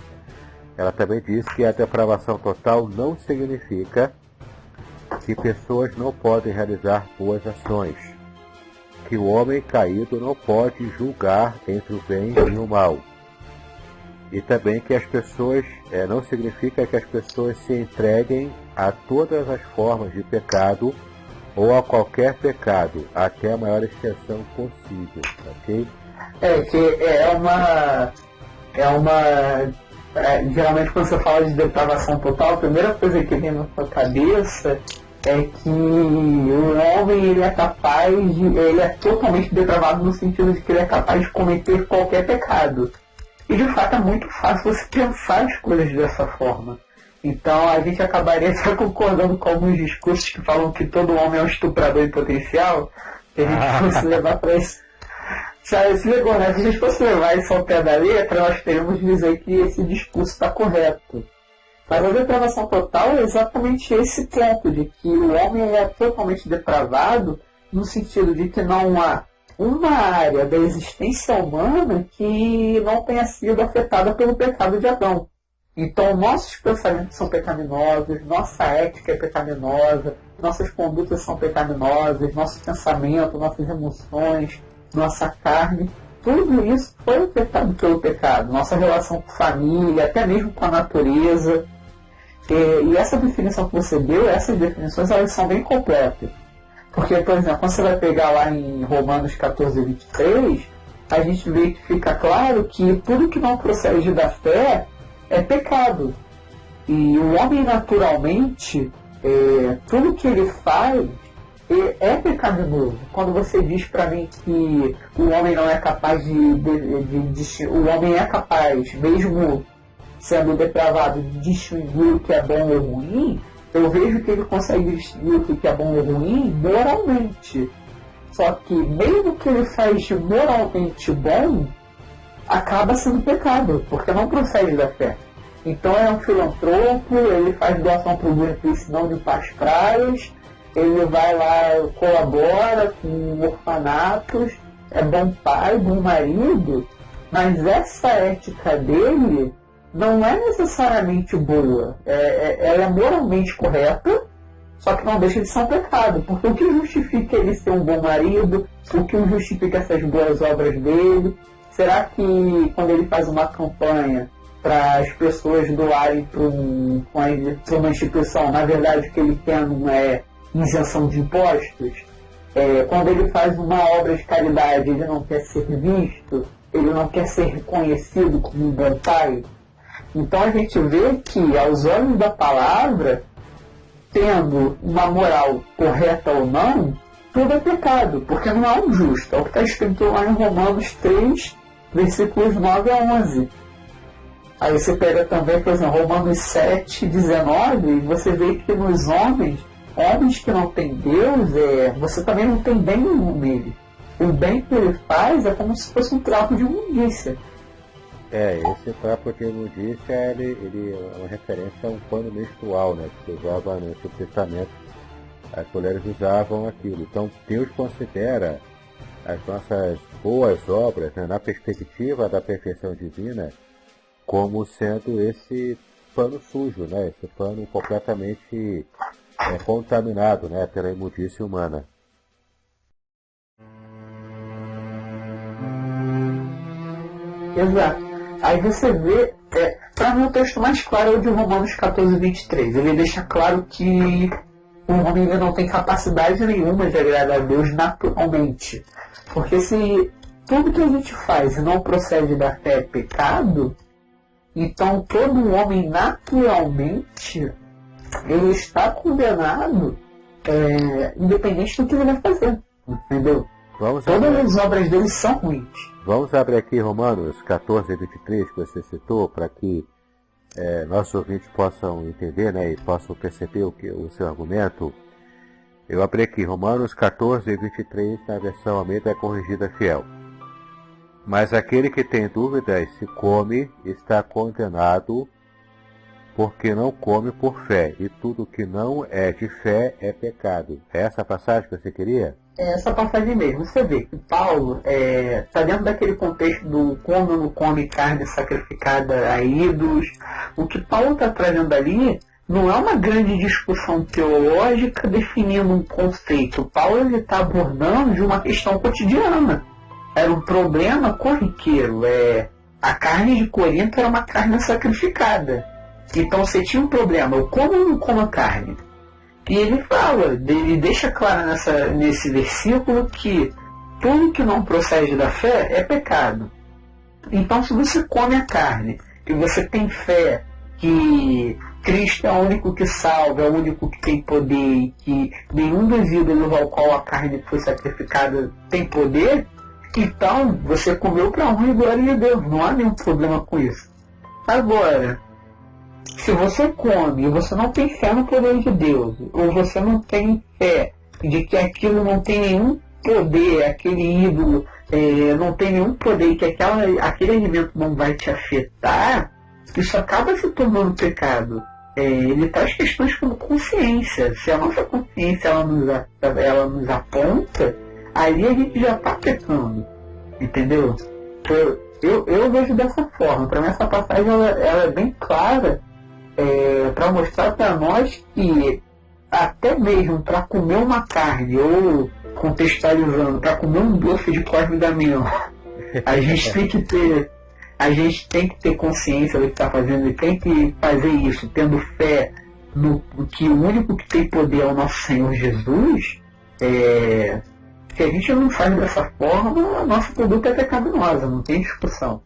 ela também diz que a depravação total não significa que pessoas não podem realizar boas ações, que o homem caído não pode julgar entre o bem e o mal. E também que as pessoas, não significa que as pessoas se entreguem a todas as formas de pecado ou a qualquer pecado, até a maior extensão possível, ok? Geralmente quando você fala de depravação total, a primeira coisa que vem na sua cabeça é que o homem ele é totalmente depravado no sentido de que ele é capaz de cometer qualquer pecado. E de fato é muito fácil você pensar as coisas dessa forma. Então a gente acabaria até concordando com alguns discursos que falam que todo homem é um estuprador em potencial, se a gente fosse levar para isso. Se ligou, né? Se a gente fosse levar isso ao pé da letra, nós teríamos de dizer que esse discurso está correto. Mas a depravação total é exatamente esse ponto, de que o homem é totalmente depravado, no sentido de que não há uma área da existência humana que não tenha sido afetada pelo pecado de Adão. Então, nossos pensamentos são pecaminosos, nossa ética é pecaminosa, nossas condutas são pecaminosas, nosso pensamento, nossas emoções, nossa carne, tudo isso foi afetado pelo pecado. Nossa relação com a família, até mesmo com a natureza. E essa definição que você deu, essas definições, elas são bem completas. Porque, por exemplo, quando você vai pegar lá em Romanos 14, 23, a gente vê que fica claro que tudo que não procede da fé é pecado. E o homem, naturalmente, tudo que ele faz é pecaminoso. Quando você diz para mim que o homem não é capaz o homem é capaz, mesmo sendo depravado, de distinguir o que é bom ou ruim, eu vejo que ele consegue distinguir o que é bom ou ruim moralmente. Só que mesmo que ele faz de moralmente bom, acaba sendo pecado, porque não procede da fé. Então é um filantropo, ele faz doação para o Greenpeace não limpar as praias, ele vai lá, colabora com orfanatos, é bom pai, bom marido, mas essa ética dele não é necessariamente boa. Ela é moralmente correta, só que não deixa de ser um pecado, porque o que justifica ele ser um bom marido, o que justifica essas boas obras dele? Será que quando ele faz uma campanha para as pessoas doarem para uma instituição, na verdade o que ele quer não é isenção de impostos? Quando ele faz uma obra de caridade, ele não quer ser visto, ele não quer ser reconhecido como um bom pai? Então a gente vê que, aos olhos da palavra, tendo uma moral correta ou não, tudo é pecado, porque não há um justo. É o que está escrito lá em Romanos 3, versículos 9 a 11. Aí você pega também, por exemplo, Romanos 7, 19, e você vê que nos homens que não têm Deus, você também não tem bem nenhum nele. O bem que ele faz é como se fosse um trapo de imundícia. Esse trapo de imundícia, ele é uma referência a um pano menstrual, né, que se usava no Antigo Testamento. As mulheres usavam aquilo. Então Deus considera as nossas boas obras, né, na perspectiva da perfeição divina, como sendo esse pano sujo, né, esse pano completamente contaminado, né, pela imundícia humana. Exato. Aí você vê, para mim o texto mais claro é o de Romanos 14, 23. Ele deixa claro que o homem não tem capacidade nenhuma de agradar a Deus naturalmente. Porque se tudo que a gente faz não procede da fé é pecado, então todo homem naturalmente ele está condenado, independente do que ele vai fazer. Entendeu? Todas as obras dele são ruins. Vamos abrir aqui Romanos 14, 23, que você citou, para que nossos ouvintes possam entender, né, e possam perceber o seu argumento. Eu abri aqui Romanos 14, 23, na versão Almeida Corrigida Fiel. Mas aquele que tem dúvidas se come está condenado, porque não come por fé, e tudo que não é de fé é pecado. É essa a passagem que você queria? É essa passagem mesmo. Você vê que Paulo está dentro daquele contexto do come ou não come carne sacrificada a ídolos. O que Paulo está trazendo ali não é uma grande discussão teológica definindo um conceito. Paulo está abordando de uma questão cotidiana. Era um problema corriqueiro. A carne de Corinto era uma carne sacrificada. Então você tinha um problema, eu como ou não como a carne? E ele fala, ele deixa claro nesse versículo que tudo que não procede da fé é pecado. Então se você come a carne, que você tem fé que Cristo é o único que salva, é o único que tem poder, e que nenhum dos ídolos ao qual a carne foi sacrificada tem poder, então você comeu para honra e glória de Deus, não há nenhum problema com isso. Agora, se você come e você não tem fé no poder de Deus, ou você não tem fé de que aquilo não tem nenhum poder, aquele ídolo não tem nenhum poder, que aquele alimento não vai te afetar, isso acaba se tornando pecado. Ele traz questões como consciência. Se a nossa consciência ela nos aponta, aí a gente já está pecando. Entendeu? Eu vejo dessa forma. Para mim essa passagem ela é bem clara, para mostrar para nós que até mesmo para comer uma carne, ou contextualizando, para comer um doce de Cosme e Damião, a gente tem que ter consciência do que está fazendo, e tem que fazer isso tendo fé no que o único que tem poder é o nosso Senhor Jesus. Se a gente não faz dessa forma, nosso produto é pecaminoso, não tem discussão.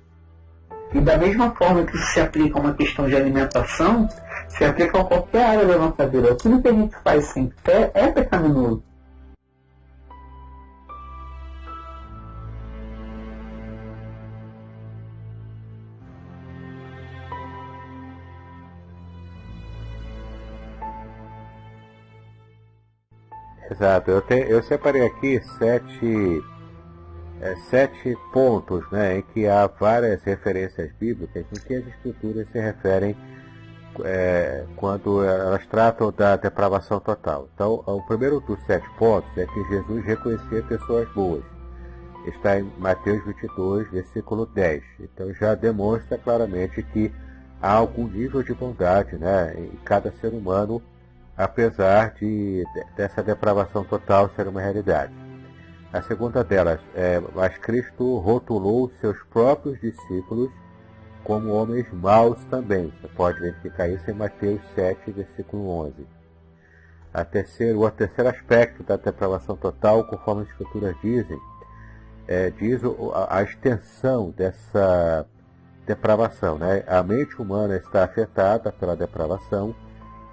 E da mesma forma que isso se aplica a uma questão de alimentação, se aplica a qualquer área da nossa vida. Tudo que a gente faz sem fé é pecaminoso. Exato, eu separei aqui sete pontos, né, em que há várias referências bíblicas em que as escrituras se referem quando elas tratam da depravação total. Então, o primeiro dos 7 pontos é que Jesus reconhecia pessoas boas. Está em Mateus 22, versículo 10. Então já demonstra claramente que há algum nível de bondade, né, em cada ser humano, apesar dessa depravação total ser uma realidade. A segunda delas mas Cristo rotulou seus próprios discípulos como homens maus também. Você pode verificar isso em Mateus 7, versículo 11. O terceiro aspecto da depravação total, conforme as escrituras dizem, diz a extensão dessa depravação, né? A mente humana está afetada pela depravação.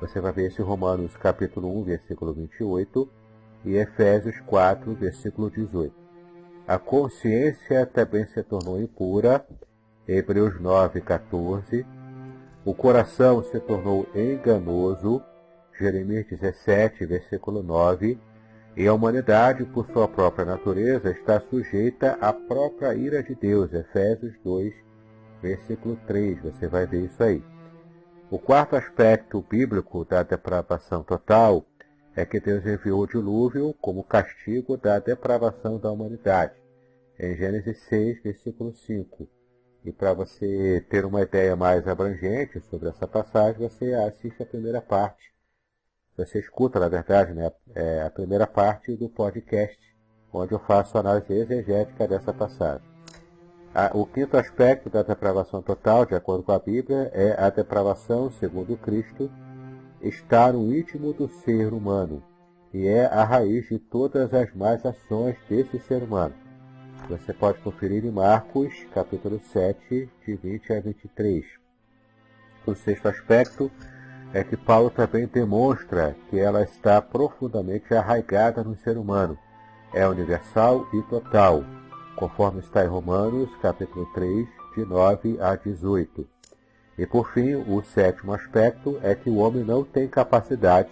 Você vai ver isso em Romanos capítulo 1, versículo 28 e Efésios 4, versículo 18. A consciência também se tornou impura, Hebreus 9, 14. O coração se tornou enganoso, Jeremias 17, versículo 9. E a humanidade, por sua própria natureza, está sujeita à própria ira de Deus, Efésios 2, versículo 3. Você vai ver isso aí. O quarto aspecto bíblico da depravação total é que Deus enviou o dilúvio como castigo da depravação da humanidade, em Gênesis 6, versículo 5. E para você ter uma ideia mais abrangente sobre essa passagem, você assiste a primeira parte. Você escuta, na verdade, né, a primeira parte do podcast, onde eu faço a análise exegética dessa passagem. O quinto aspecto da depravação total, de acordo com a Bíblia, é a depravação, segundo Cristo, está no íntimo do ser humano e é a raiz de todas as más ações desse ser humano. Você pode conferir em Marcos, capítulo 7, de 20 a 23. O sexto aspecto é que Paulo também demonstra que ela está profundamente arraigada no ser humano. É universal e total, conforme está em Romanos, capítulo 3, de 9 a 18. E por fim, o sétimo aspecto é que o homem não tem capacidade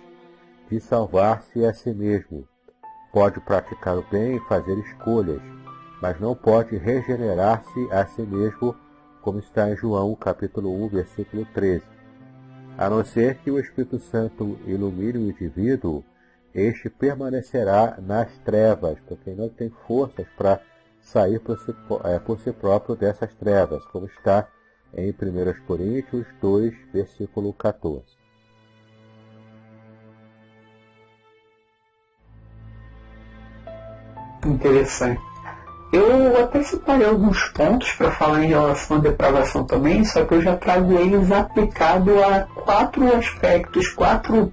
de salvar-se a si mesmo. Pode praticar o bem e fazer escolhas, mas não pode regenerar-se a si mesmo, como está em João, capítulo 1, versículo 13. A não ser que o Espírito Santo ilumine o indivíduo, este permanecerá nas trevas, porque não tem forças para sair por si próprio dessas trevas, como está em 1 Coríntios 2, versículo 14. Interessante. Eu até separei alguns pontos para falar em relação à depravação também, só que eu já trago eles aplicado a 4 aspectos, 4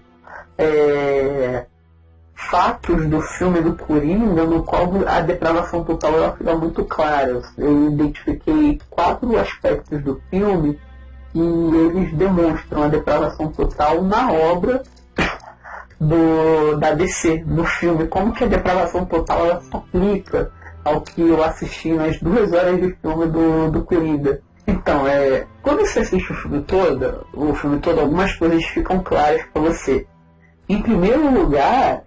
fatos do filme do Coringa, no qual a depravação total ela fica muito clara. Eu identifiquei 4 aspectos do filme e eles demonstram a depravação total na obra da DC, no filme. Como que a depravação total ela se aplica ao que eu assisti nas 2 horas de filme do Coringa. Então, quando você assiste o filme todo, algumas coisas ficam claras para você. Em primeiro lugar,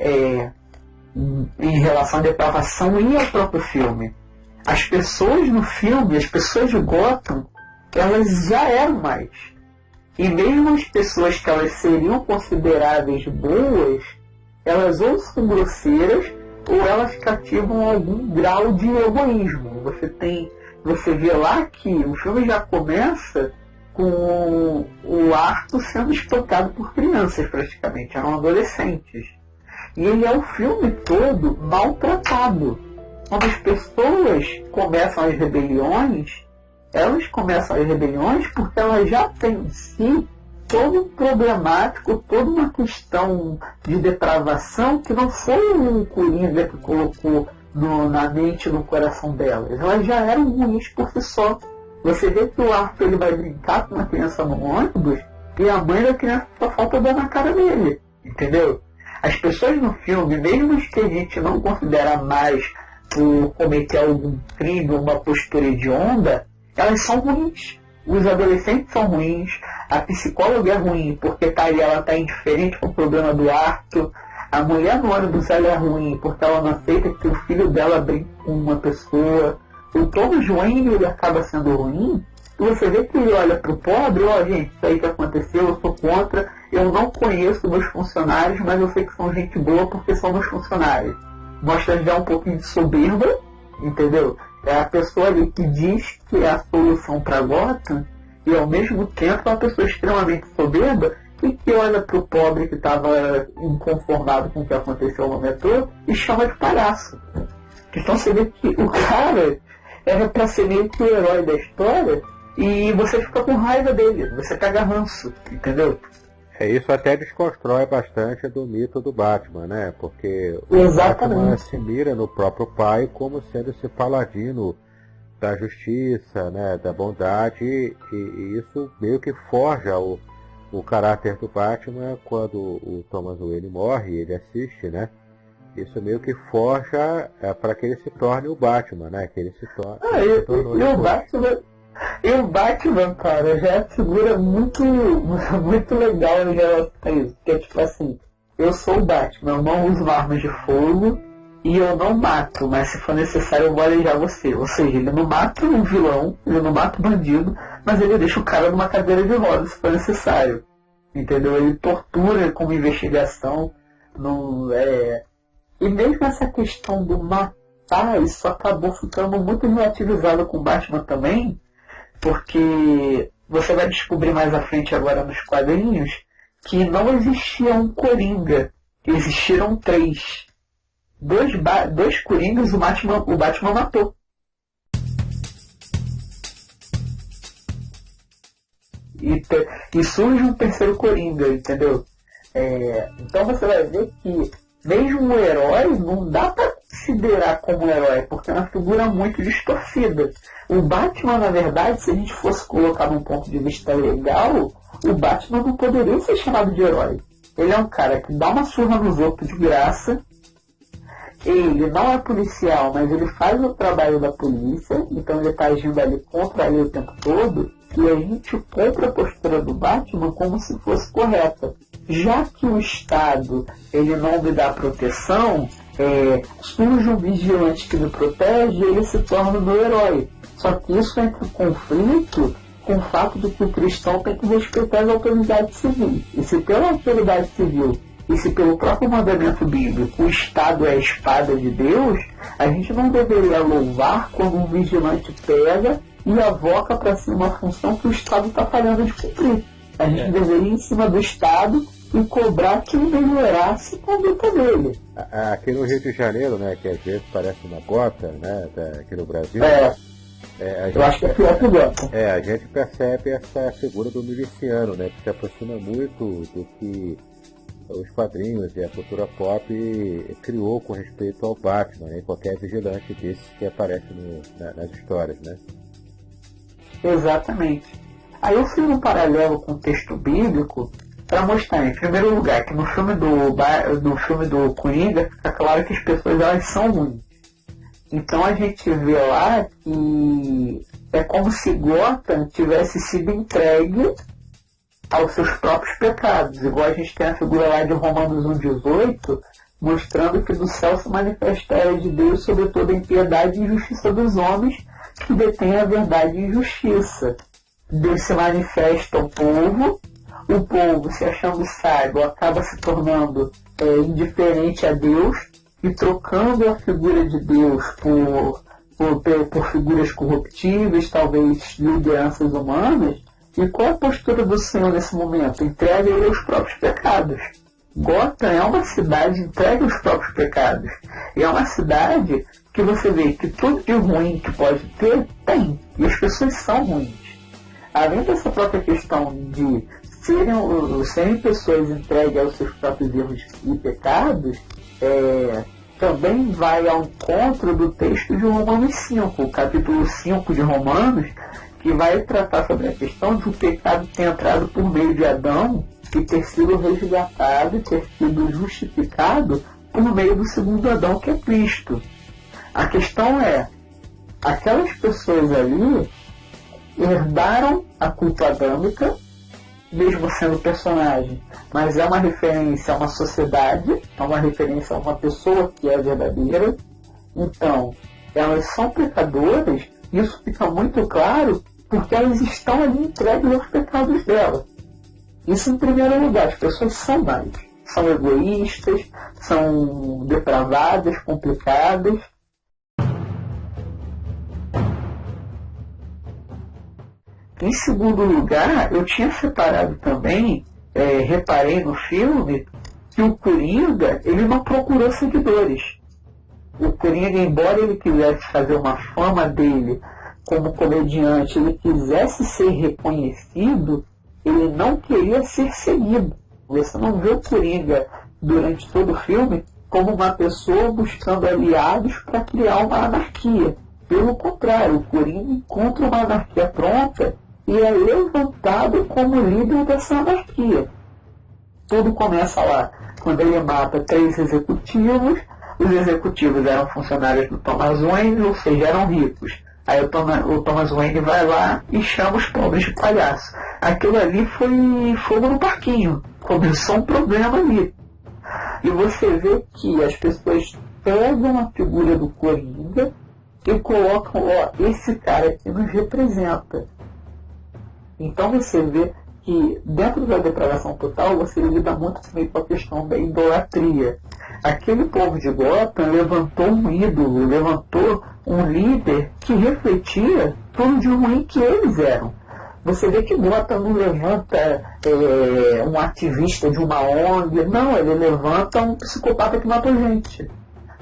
em relação à depravação e ao próprio filme. As pessoas no filme, as pessoas de Gotham, elas já eram mais. E mesmo as pessoas que elas seriam consideráveis boas, elas ou são grosseiras ou elas cativam algum grau de egoísmo. Você vê lá que o filme já começa com o Arthur sendo espancado por crianças, praticamente, eram adolescentes. E ele é o filme todo maltratado. Quando as pessoas começam as rebeliões, elas começam as rebeliões porque elas já têm em si todo um problemático, toda uma questão de depravação que não foi o Coringa que colocou na mente e no coração delas. Elas já eram ruins por si só. Você vê que o Arthur ele vai brincar com uma criança no ônibus e a mãe da criança só falta dar na cara dele. Entendeu? As pessoas no filme, mesmo as que a gente não considera mais por cometer algum crime ou uma postura hedionda, elas são ruins. Os adolescentes são ruins, a psicóloga é ruim porque ela está indiferente com o problema do Arthur, a mulher no ônibus ela é ruim porque ela não aceita que o filho dela brinque com uma pessoa. O Thomas Wayne ele acaba sendo ruim, e você vê que ele olha para o pobre, gente, isso aí que aconteceu, eu sou contra, eu não conheço meus funcionários, mas eu sei que são gente boa porque são meus funcionários. Mostra já um pouquinho de soberba, entendeu? É a pessoa ali que diz que é a solução para Gotham, e ao mesmo tempo é uma pessoa extremamente soberba e que olha para o pobre que estava inconformado com o que aconteceu no metrô e chama de palhaço. Então você vê que o cara era para ser meio que o herói da história e você fica com raiva dele, você pega ranço, entendeu? Isso até desconstrói bastante do mito do Batman, né? Porque o Exatamente. Batman se mira no próprio pai como sendo esse paladino da justiça, né? Da bondade, e isso meio que forja o caráter do Batman quando o Thomas Wayne morre, ele assiste, né? Isso meio que forja para que ele se torne o Batman, né? Que ele se torne. E o Batman, cara, já é figura muito, muito legal em relação a isso. Que é tipo assim, eu sou o Batman, eu não uso armas de fogo e eu não mato, mas se for necessário eu vou alejar você. Ou seja, ele não mata um vilão, ele não mata o bandido, mas ele deixa o cara numa cadeira de rodas se for necessário. Entendeu? Ele tortura como investigação. E mesmo essa questão do matar, isso acabou ficando muito relativizado com o Batman também, porque você vai descobrir mais à frente agora nos quadrinhos que não existia um Coringa, existiram 3. 2 Coringas o Batman matou. E surge um 3º Coringa, entendeu? Então você vai ver que mesmo o herói não dá para considerar como herói, porque é uma figura muito distorcida. O Batman, na verdade, se a gente fosse colocar num ponto de vista legal, o Batman não poderia ser chamado de herói. Ele é um cara que dá uma surra nos outros de graça. Ele não é policial, mas ele faz o trabalho da polícia, então ele está agindo ali contra a lei o tempo todo, e a gente compra a postura do Batman como se fosse correta. Já que o Estado ele não me dá proteção, surge um vigilante que me protege e ele se torna o meu herói. Só que isso entra em conflito com o fato de que o cristão tem que respeitar as autoridades civis. E se pela autoridade civil e se pelo próprio mandamento bíblico o Estado é a espada de Deus, a gente não deveria louvar quando um vigilante pega e avoca para si uma função que o Estado está falhando de cumprir. A gente deveria ir em cima do Estado e cobrar que ele melhorasse a conduta dele. Aqui no Rio de Janeiro, né, que às vezes parece uma gota, né, aqui no Brasil... eu acho que é pior que gota. A gente percebe essa figura do miliciano, né, que se aproxima muito do que os quadrinhos e a cultura pop criou com respeito ao Batman, né, qualquer vigilante desses que aparece nas histórias, né? Exatamente. Aí eu fiz um paralelo com o texto bíblico para mostrar, em primeiro lugar, que no filme do Coringa fica claro que as pessoas elas são ruins. Então a gente vê lá que é como se Gotham tivesse sido entregue aos seus próprios pecados, igual a gente tem a figura lá de Romanos 1,18, mostrando que do céu se manifesta a ira de Deus sobre toda a impiedade e injustiça dos homens que detêm a verdade e justiça. Deus se manifesta ao povo, o povo, se achando sábio, acaba se tornando indiferente a Deus e trocando a figura de Deus por figuras corruptíveis, talvez lideranças humanas. E qual é a postura do Senhor nesse momento? Entrega ele aos próprios pecados. Gotham é uma cidade entregue aos próprios pecados. E é uma cidade que você vê que tudo de ruim que pode ter, tem. E as pessoas são ruins. Além dessa própria questão de serem pessoas entregues aos seus próprios erros e pecados, também vai ao encontro do texto de Romanos 5, o capítulo 5 de Romanos, que vai tratar sobre a questão de o pecado ter entrado por meio de Adão e ter sido resgatado e ter sido justificado por meio do segundo Adão, que é Cristo. A questão é, aquelas pessoas ali herdaram a culpa adâmica, mesmo sendo personagem, mas é uma referência a uma sociedade, é uma referência a uma pessoa que é verdadeira. Então, elas são pecadoras. Isso fica muito claro porque elas estão ali entregues aos pecados delas. Isso em primeiro lugar, as pessoas são mais. São egoístas, são depravadas, complicadas. Em segundo lugar, eu tinha separado também, reparei no filme, que o Coringa, ele não procurou seguidores. O Coringa, embora ele quisesse fazer uma fama dele como comediante, ele quisesse ser reconhecido, ele não queria ser seguido. Você não vê o Coringa, durante todo o filme, como uma pessoa buscando aliados para criar uma anarquia. Pelo contrário, o Coringa encontra uma anarquia pronta e é levantado como líder dessa anarquia. Tudo começa lá, quando ele mata 3 executivos. Os executivos eram funcionários do Thomas Wayne, ou seja, eram ricos. Aí o Thomas Wayne vai lá e chama os pobres de palhaço. Aquilo ali foi fogo no parquinho. Começou um problema ali. E você vê que as pessoas pegam a figura do Coringa e colocam, esse cara aqui nos representa. Então você vê que dentro da depravação total você lida muito também com a questão da idolatria. Aquele povo de Gotham levantou um ídolo, levantou um líder que refletia tudo de ruim que eles eram. Você vê que Gotham não levanta um ativista de uma ONG, não, ele levanta um psicopata que matou gente.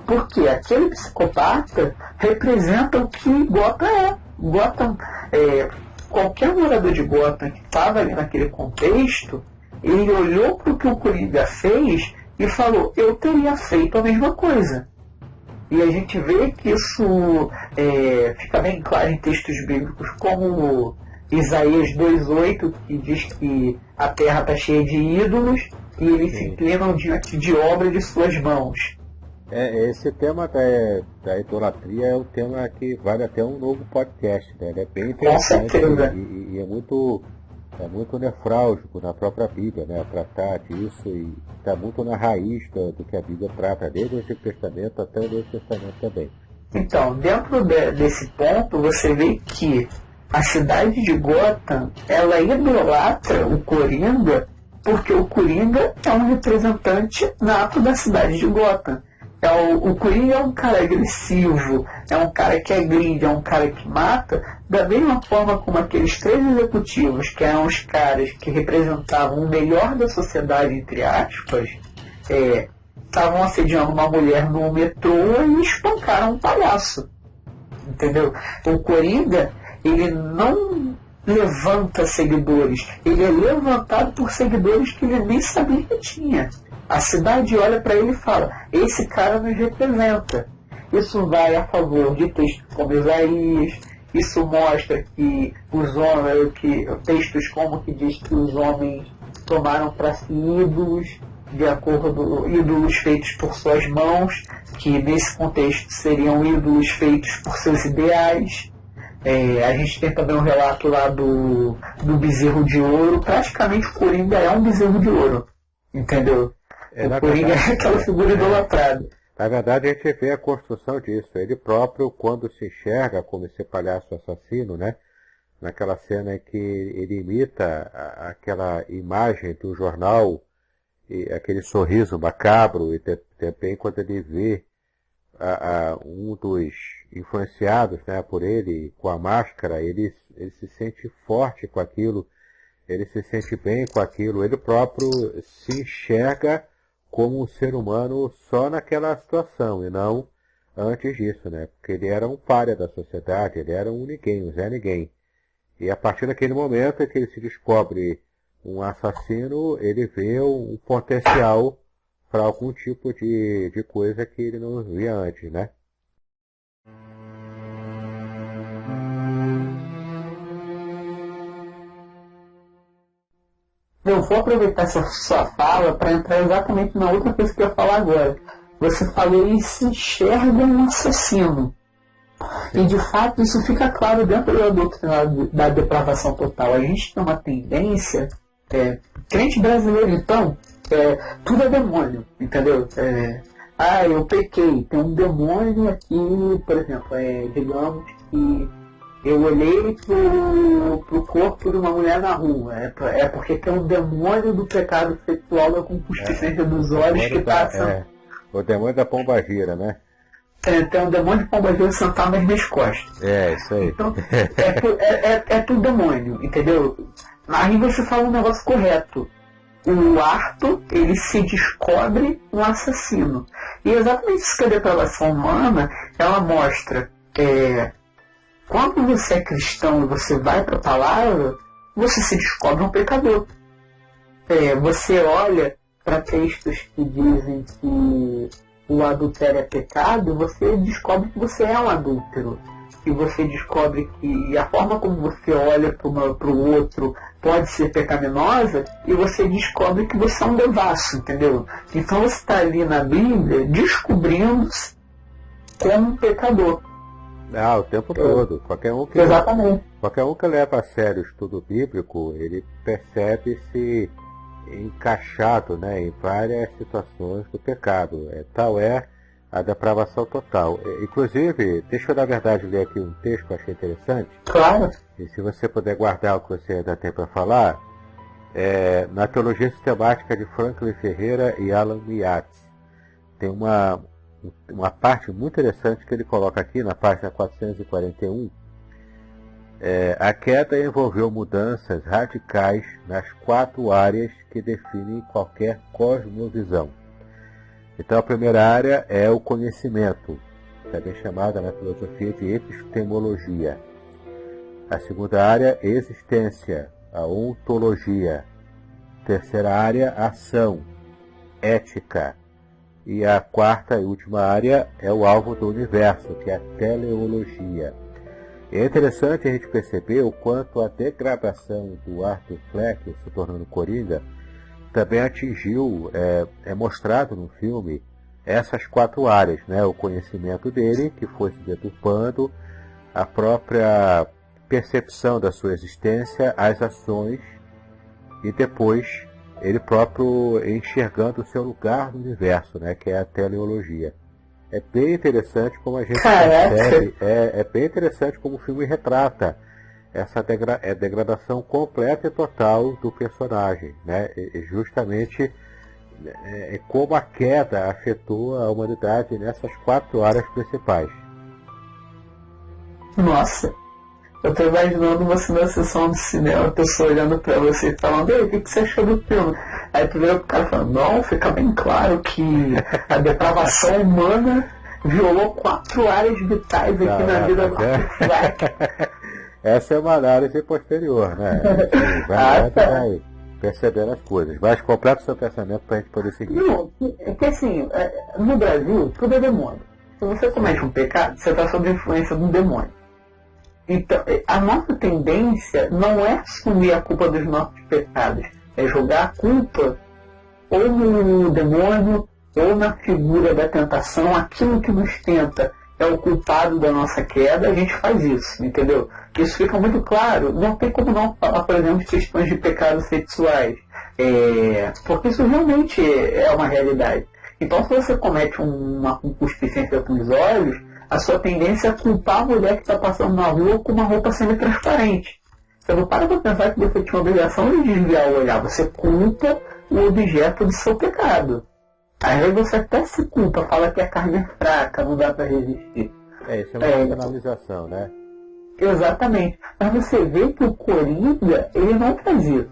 Porque aquele psicopata representa o que Gotham é. Gotham qualquer morador de Gotham que estava ali naquele contexto, ele olhou para o que o Coringa fez e falou, eu teria feito a mesma coisa. E a gente vê que isso fica bem claro em textos bíblicos como Isaías 2,8, que diz que a terra está cheia de ídolos e eles se inclinam diante de obra de suas mãos. Esse tema da idolatria é um tema que vale até um novo podcast, né? Ele é bem interessante e é muito é muito nefrálgico na própria Bíblia, né? Tratar disso, e está muito na raiz do que a Bíblia trata, desde o Antigo Testamento até o Novo Testamento também. Então, dentro desse ponto, você vê que a cidade de Gotham, ela idolatra o Coringa, porque o Coringa é um representante nato da cidade de Gotham. O Coringa é um cara agressivo, é um cara que agride, é um cara que mata, da mesma forma como aqueles 3 executivos, que eram os caras que representavam o melhor da sociedade, entre aspas, estavam assediando uma mulher no metrô e espancaram um palhaço. Entendeu? O Coringa, ele não levanta seguidores, ele é levantado por seguidores que ele nem sabia que tinha. A cidade olha para ele e fala: esse cara nos representa. Isso vai a favor de textos como Isaías, isso mostra que os homens, textos como que diz que os homens tomaram para si ídolos, de acordo ídolos feitos por suas mãos, que nesse contexto seriam ídolos feitos por seus ideais. A gente tem também um relato lá do bezerro de ouro. Praticamente o Coringa é um bezerro de ouro, entendeu? O Coringa é aquela figura idolatrada. Na verdade, a gente vê a construção disso. Ele próprio, quando se enxerga como esse palhaço assassino, né? Naquela cena em que ele imita aquela imagem do jornal, e aquele sorriso macabro, e também quando ele vê um dos influenciados, né, por ele, com a máscara, ele se sente forte com aquilo, ele se sente bem com aquilo, ele próprio se enxerga como um ser humano só naquela situação, e não antes disso, né? Porque ele era um pária da sociedade, ele era um ninguém, um Zé Ninguém. E a partir daquele momento em que ele se descobre um assassino, ele vê um potencial para algum tipo de coisa que ele não via antes, né? Eu vou aproveitar essa sua fala para entrar exatamente na outra coisa que eu ia falar agora. Você falou e se enxerga um assassino. E de fato isso fica claro dentro da doutrina da depravação total. A gente tem uma tendência, crente brasileiro então, tudo é demônio, entendeu? Eu pequei, tem um demônio aqui, por exemplo, digamos que eu olhei pro corpo de uma mulher na rua. É porque tem um demônio do pecado sexual da concupiscência dos olhos que está... O demônio da pombagira, né? Tem um demônio de pombagira sentado nas minhas costas. Isso aí. Então, é tudo demônio, entendeu? Aí você fala um negócio correto. O Arthur, ele se descobre um assassino. E exatamente isso que a depravação humana, ela mostra. Quando você é cristão e você vai para a palavra, você se descobre um pecador. Você olha para textos que dizem que o adultério é pecado, você descobre que você é um adúltero. E você descobre que a forma como você olha para o outro pode ser pecaminosa, e você descobre que você é um devasso, entendeu? Então você está ali na Bíblia descobrindo-se como um pecador. O tempo todo. Qualquer um que leva a sério o estudo bíblico, ele percebe-se encaixado, né, em várias situações do pecado. Tal é a depravação total. Inclusive, deixa eu na verdade ler aqui um texto que eu achei interessante. Claro. E se você puder guardar o que você ainda tem para falar, na Teologia Sistemática de Franklin Ferreira e Alan Miatz, tem uma parte muito interessante que ele coloca aqui na página 441. A queda envolveu mudanças radicais nas 4 áreas que definem qualquer cosmovisão. Então a primeira área é o conhecimento, também chamada na filosofia de epistemologia. A segunda área, existência, a ontologia. Terceira área, ação, ética. E a quarta e última área é o alvo do universo, que é a teleologia. É interessante a gente perceber o quanto a degradação do Arthur Fleck, se tornando Coringa, também atingiu, é mostrado no filme, essas 4 áreas, né? O conhecimento dele, que foi se deturpando, a própria percepção da sua existência, as ações e depois ele próprio enxergando o seu lugar no universo, né, que é a teleologia. É bem interessante como a gente percebe, é bem interessante como o filme retrata essa degradação completa e total do personagem, né, e justamente como a queda afetou a humanidade nessas 4 áreas principais. Nossa, eu tô imaginando você na sessão de cinema, a pessoa olhando pra você e falando: ei, o que você achou do filme? Aí tu vira pro cara e fala: não, fica bem claro que a depravação humana violou 4 áreas vitais aqui na vida do Fleck. Essa é uma análise posterior, né? Vai percebendo as coisas. Mas completa o seu pensamento pra gente poder seguir. Não, é que assim, no Brasil, tudo é demônio. Se você comete um pecado, você está sob a influência de um demônio. Então, a nossa tendência não é assumir a culpa dos nossos pecados, é jogar a culpa ou no demônio ou na figura da tentação. Aquilo que nos tenta é o culpado da nossa queda, a gente faz isso, entendeu? Isso fica muito claro. Não tem como não falar, por exemplo, de questões de pecados sexuais, porque isso realmente é uma realidade. Então, se você comete uma concupiscência com os olhos, a sua tendência é culpar a mulher que está passando na rua com uma roupa semi-transparente. Você não para pensar que você tinha a obrigação de desviar o olhar, você culpa o objeto do seu pecado. Às vezes você até se culpa, fala que a carne é fraca, não dá para resistir. Isso é uma racionalização, né? Exatamente. Mas você vê que o Coringa, ele não faz isso.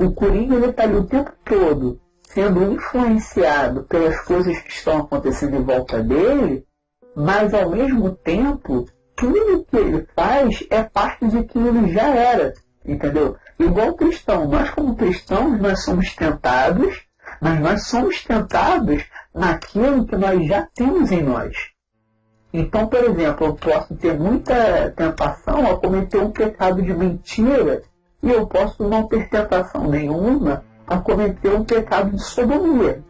O Coringa, ele está ali o tempo todo sendo influenciado pelas coisas que estão acontecendo em volta dele, mas ao mesmo tempo, tudo que ele faz é parte de que ele já era, entendeu? Igual cristão, nós como cristãos, nós somos tentados, mas nós somos tentados naquilo que nós já temos em nós. Então, por exemplo, eu posso ter muita tentação a cometer um pecado de mentira e eu posso não ter tentação nenhuma a cometer um pecado de sodomia.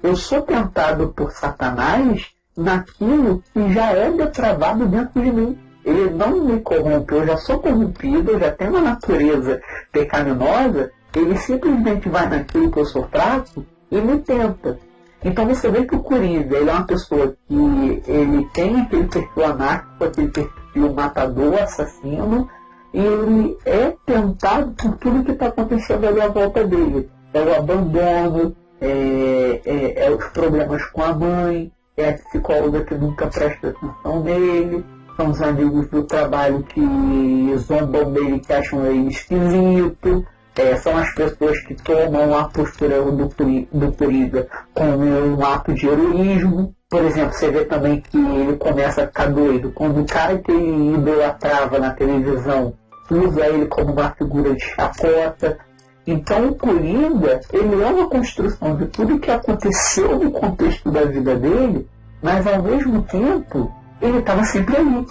Eu sou tentado por Satanás naquilo que já é depravado dentro de mim. Ele não me corrompe, eu já sou corrompido, eu já tenho uma natureza pecaminosa, ele simplesmente vai naquilo que eu sou fraco e me tenta. Então você vê que o Coringa, ele é uma pessoa que ele tem aquele perfil anárquico, aquele perfil matador, assassino, e ele é tentado por tudo que está acontecendo ali à volta dele. É o abandono, é os problemas com a mãe, é a psicóloga que nunca presta atenção nele, são os amigos do trabalho que zombam dele, que acham ele esquisito, são as pessoas que tomam a postura do Coringa como um ato de heroísmo. Por exemplo, você vê também que ele começa a ficar doido quando o cara que ele idolatrava na televisão usa ele como uma figura de chacota. Então o Coringa, ele é uma construção de tudo que aconteceu no contexto da vida dele, mas ao mesmo tempo ele estava sempre ali,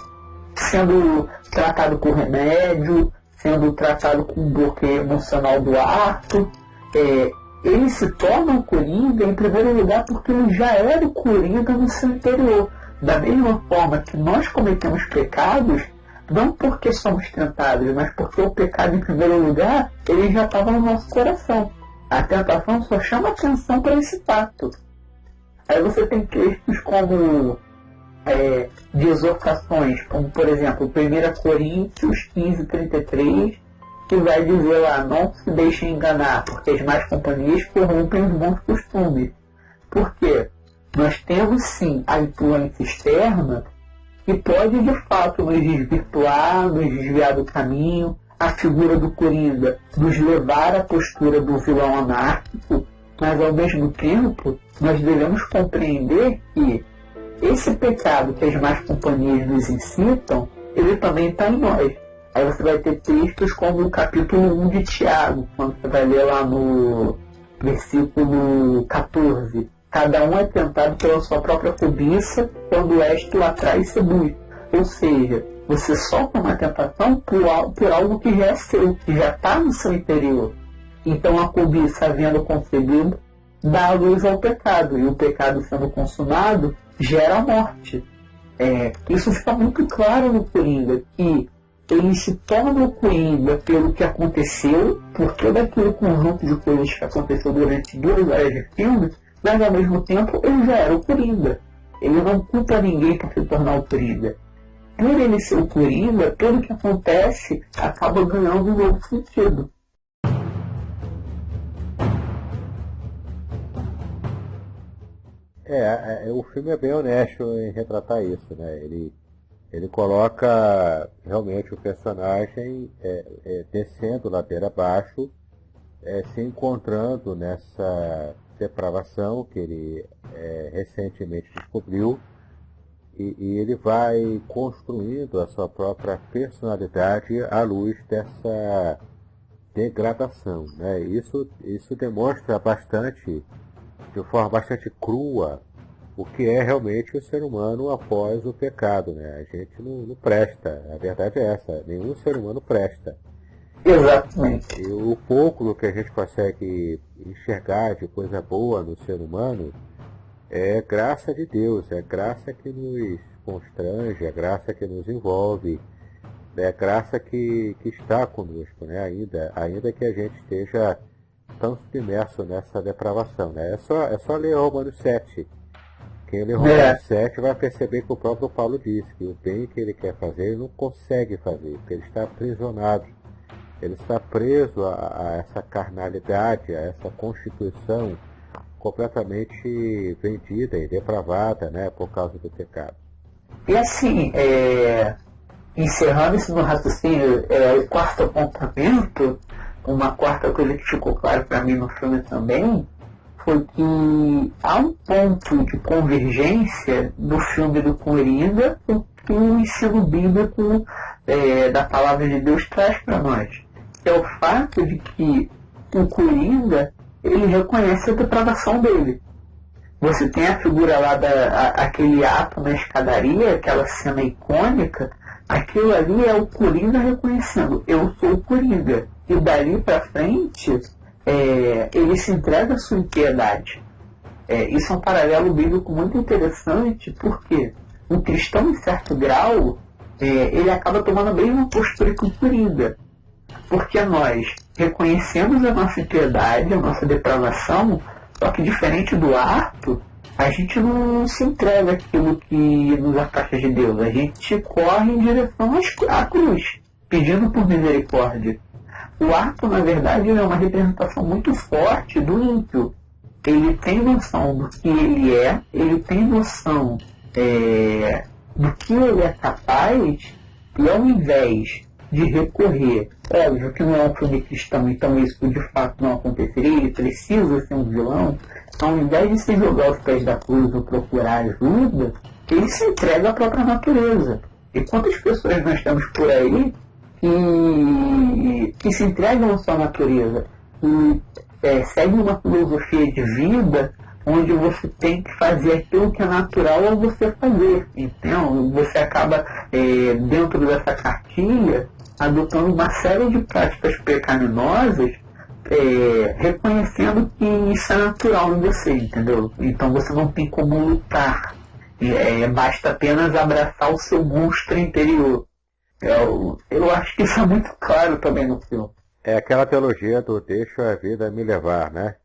sendo tratado com remédio, sendo tratado com bloqueio emocional do ato. Ele se torna o Coringa em primeiro lugar porque ele já era o Coringa no seu interior. Da mesma forma que nós cometemos pecados, não porque somos tentados, mas porque o pecado, em primeiro lugar, ele já estava no nosso coração. A tentação só chama atenção para esse fato. Aí você tem textos como de exortações, como por exemplo 1 Coríntios 15:33, que vai dizer lá: não se deixem enganar, porque as más companhias corrompem os bons costumes. Por quê? Nós temos sim a influência externa que pode de fato nos desvirtuar, nos desviar do caminho, a figura do Coringa nos levar à postura do vilão anárquico, mas ao mesmo tempo nós devemos compreender que esse pecado que as más companhias nos incitam, ele também está em nós. Aí você vai ter textos como o capítulo 1 de Tiago, quando você vai ler lá no versículo 14. Cada um é tentado pela sua própria cobiça, quando esta o atrai e seduz. Ou seja, você sofre uma tentação por algo que já é seu, que já está no seu interior. Então a cobiça, havendo concebido, dá a luz ao pecado, e o pecado sendo consumado, gera a morte. Isso fica muito claro no Coringa, que ele se torna o Coringa pelo que aconteceu, por todo aquele conjunto de coisas que aconteceu durante 2 horas de filme, mas ao mesmo tempo ele já era o Coringa. Ele não culpa ninguém por se tornar o Coringa. Por ele ser o Coringa, tudo que acontece acaba ganhando um novo sentido. O filme é bem honesto em retratar isso, né? Ele coloca realmente o personagem descendo ladeira abaixo, se encontrando nessa depravação que ele recentemente descobriu, e ele vai construindo a sua própria personalidade à luz dessa degradação, né? Isso demonstra bastante, de forma bastante crua, o que é realmente o ser humano após o pecado, né? A gente não presta, a verdade é essa, nenhum ser humano presta. Exatamente. E o pouco do que a gente consegue enxergar de coisa boa no ser humano é graça de Deus, é graça que nos constrange, é graça que nos envolve, é graça que está conosco, né? Ainda que a gente esteja tão submerso nessa depravação, né? É só ler Romanos 7. Quem lê Romanos 7 vai perceber que o próprio Paulo diz que o bem que ele quer fazer, ele não consegue fazer, porque ele está aprisionado. Ele está preso a essa carnalidade, a essa constituição completamente vendida e depravada, né, por causa do pecado. E assim, encerrando esse meu raciocínio, o quarto apontamento, uma quarta coisa que ficou claro para mim no filme também, foi que há um ponto de convergência no filme do Coringa que o ensino bíblico da palavra de Deus traz para nós. Que é o fato de que o Coringa, ele reconhece a depravação dele. Você tem a figura lá aquele ato na escadaria, aquela cena icônica, aquilo ali é o Coringa reconhecendo, eu sou o Coringa. E dali para frente, ele se entrega à sua impiedade. Isso é um paralelo bíblico muito interessante, porque um cristão, em certo grau, ele acaba tomando a mesma postura que o Coringa. Porque nós reconhecemos a nossa impiedade, a nossa depravação, só que diferente do ato, a gente não se entrega àquilo que nos afasta de Deus. A gente corre em direção à cruz, pedindo por misericórdia. O ato, na verdade, é uma representação muito forte do ímpio. Ele tem noção do que ele é, ele tem noção do que ele é capaz, e ao invés de recorrer, óbvio que não é um filme cristão, então isso de fato não aconteceria, ele precisa ser um vilão, ao invés de se jogar aos pés da cruz ou procurar ajuda, ele se entrega à própria natureza. E quantas pessoas nós temos por aí que se entregam à sua natureza, que seguem uma filosofia de vida onde você tem que fazer aquilo que é natural a você fazer. Então, você acaba, dentro dessa cartilha, adotando uma série de práticas pecaminosas, reconhecendo que isso é natural em você, entendeu? Então você não tem como lutar. Basta apenas abraçar o seu monstro interior. Eu acho que isso é muito claro também no filme. É aquela teologia do deixa a vida me levar, né?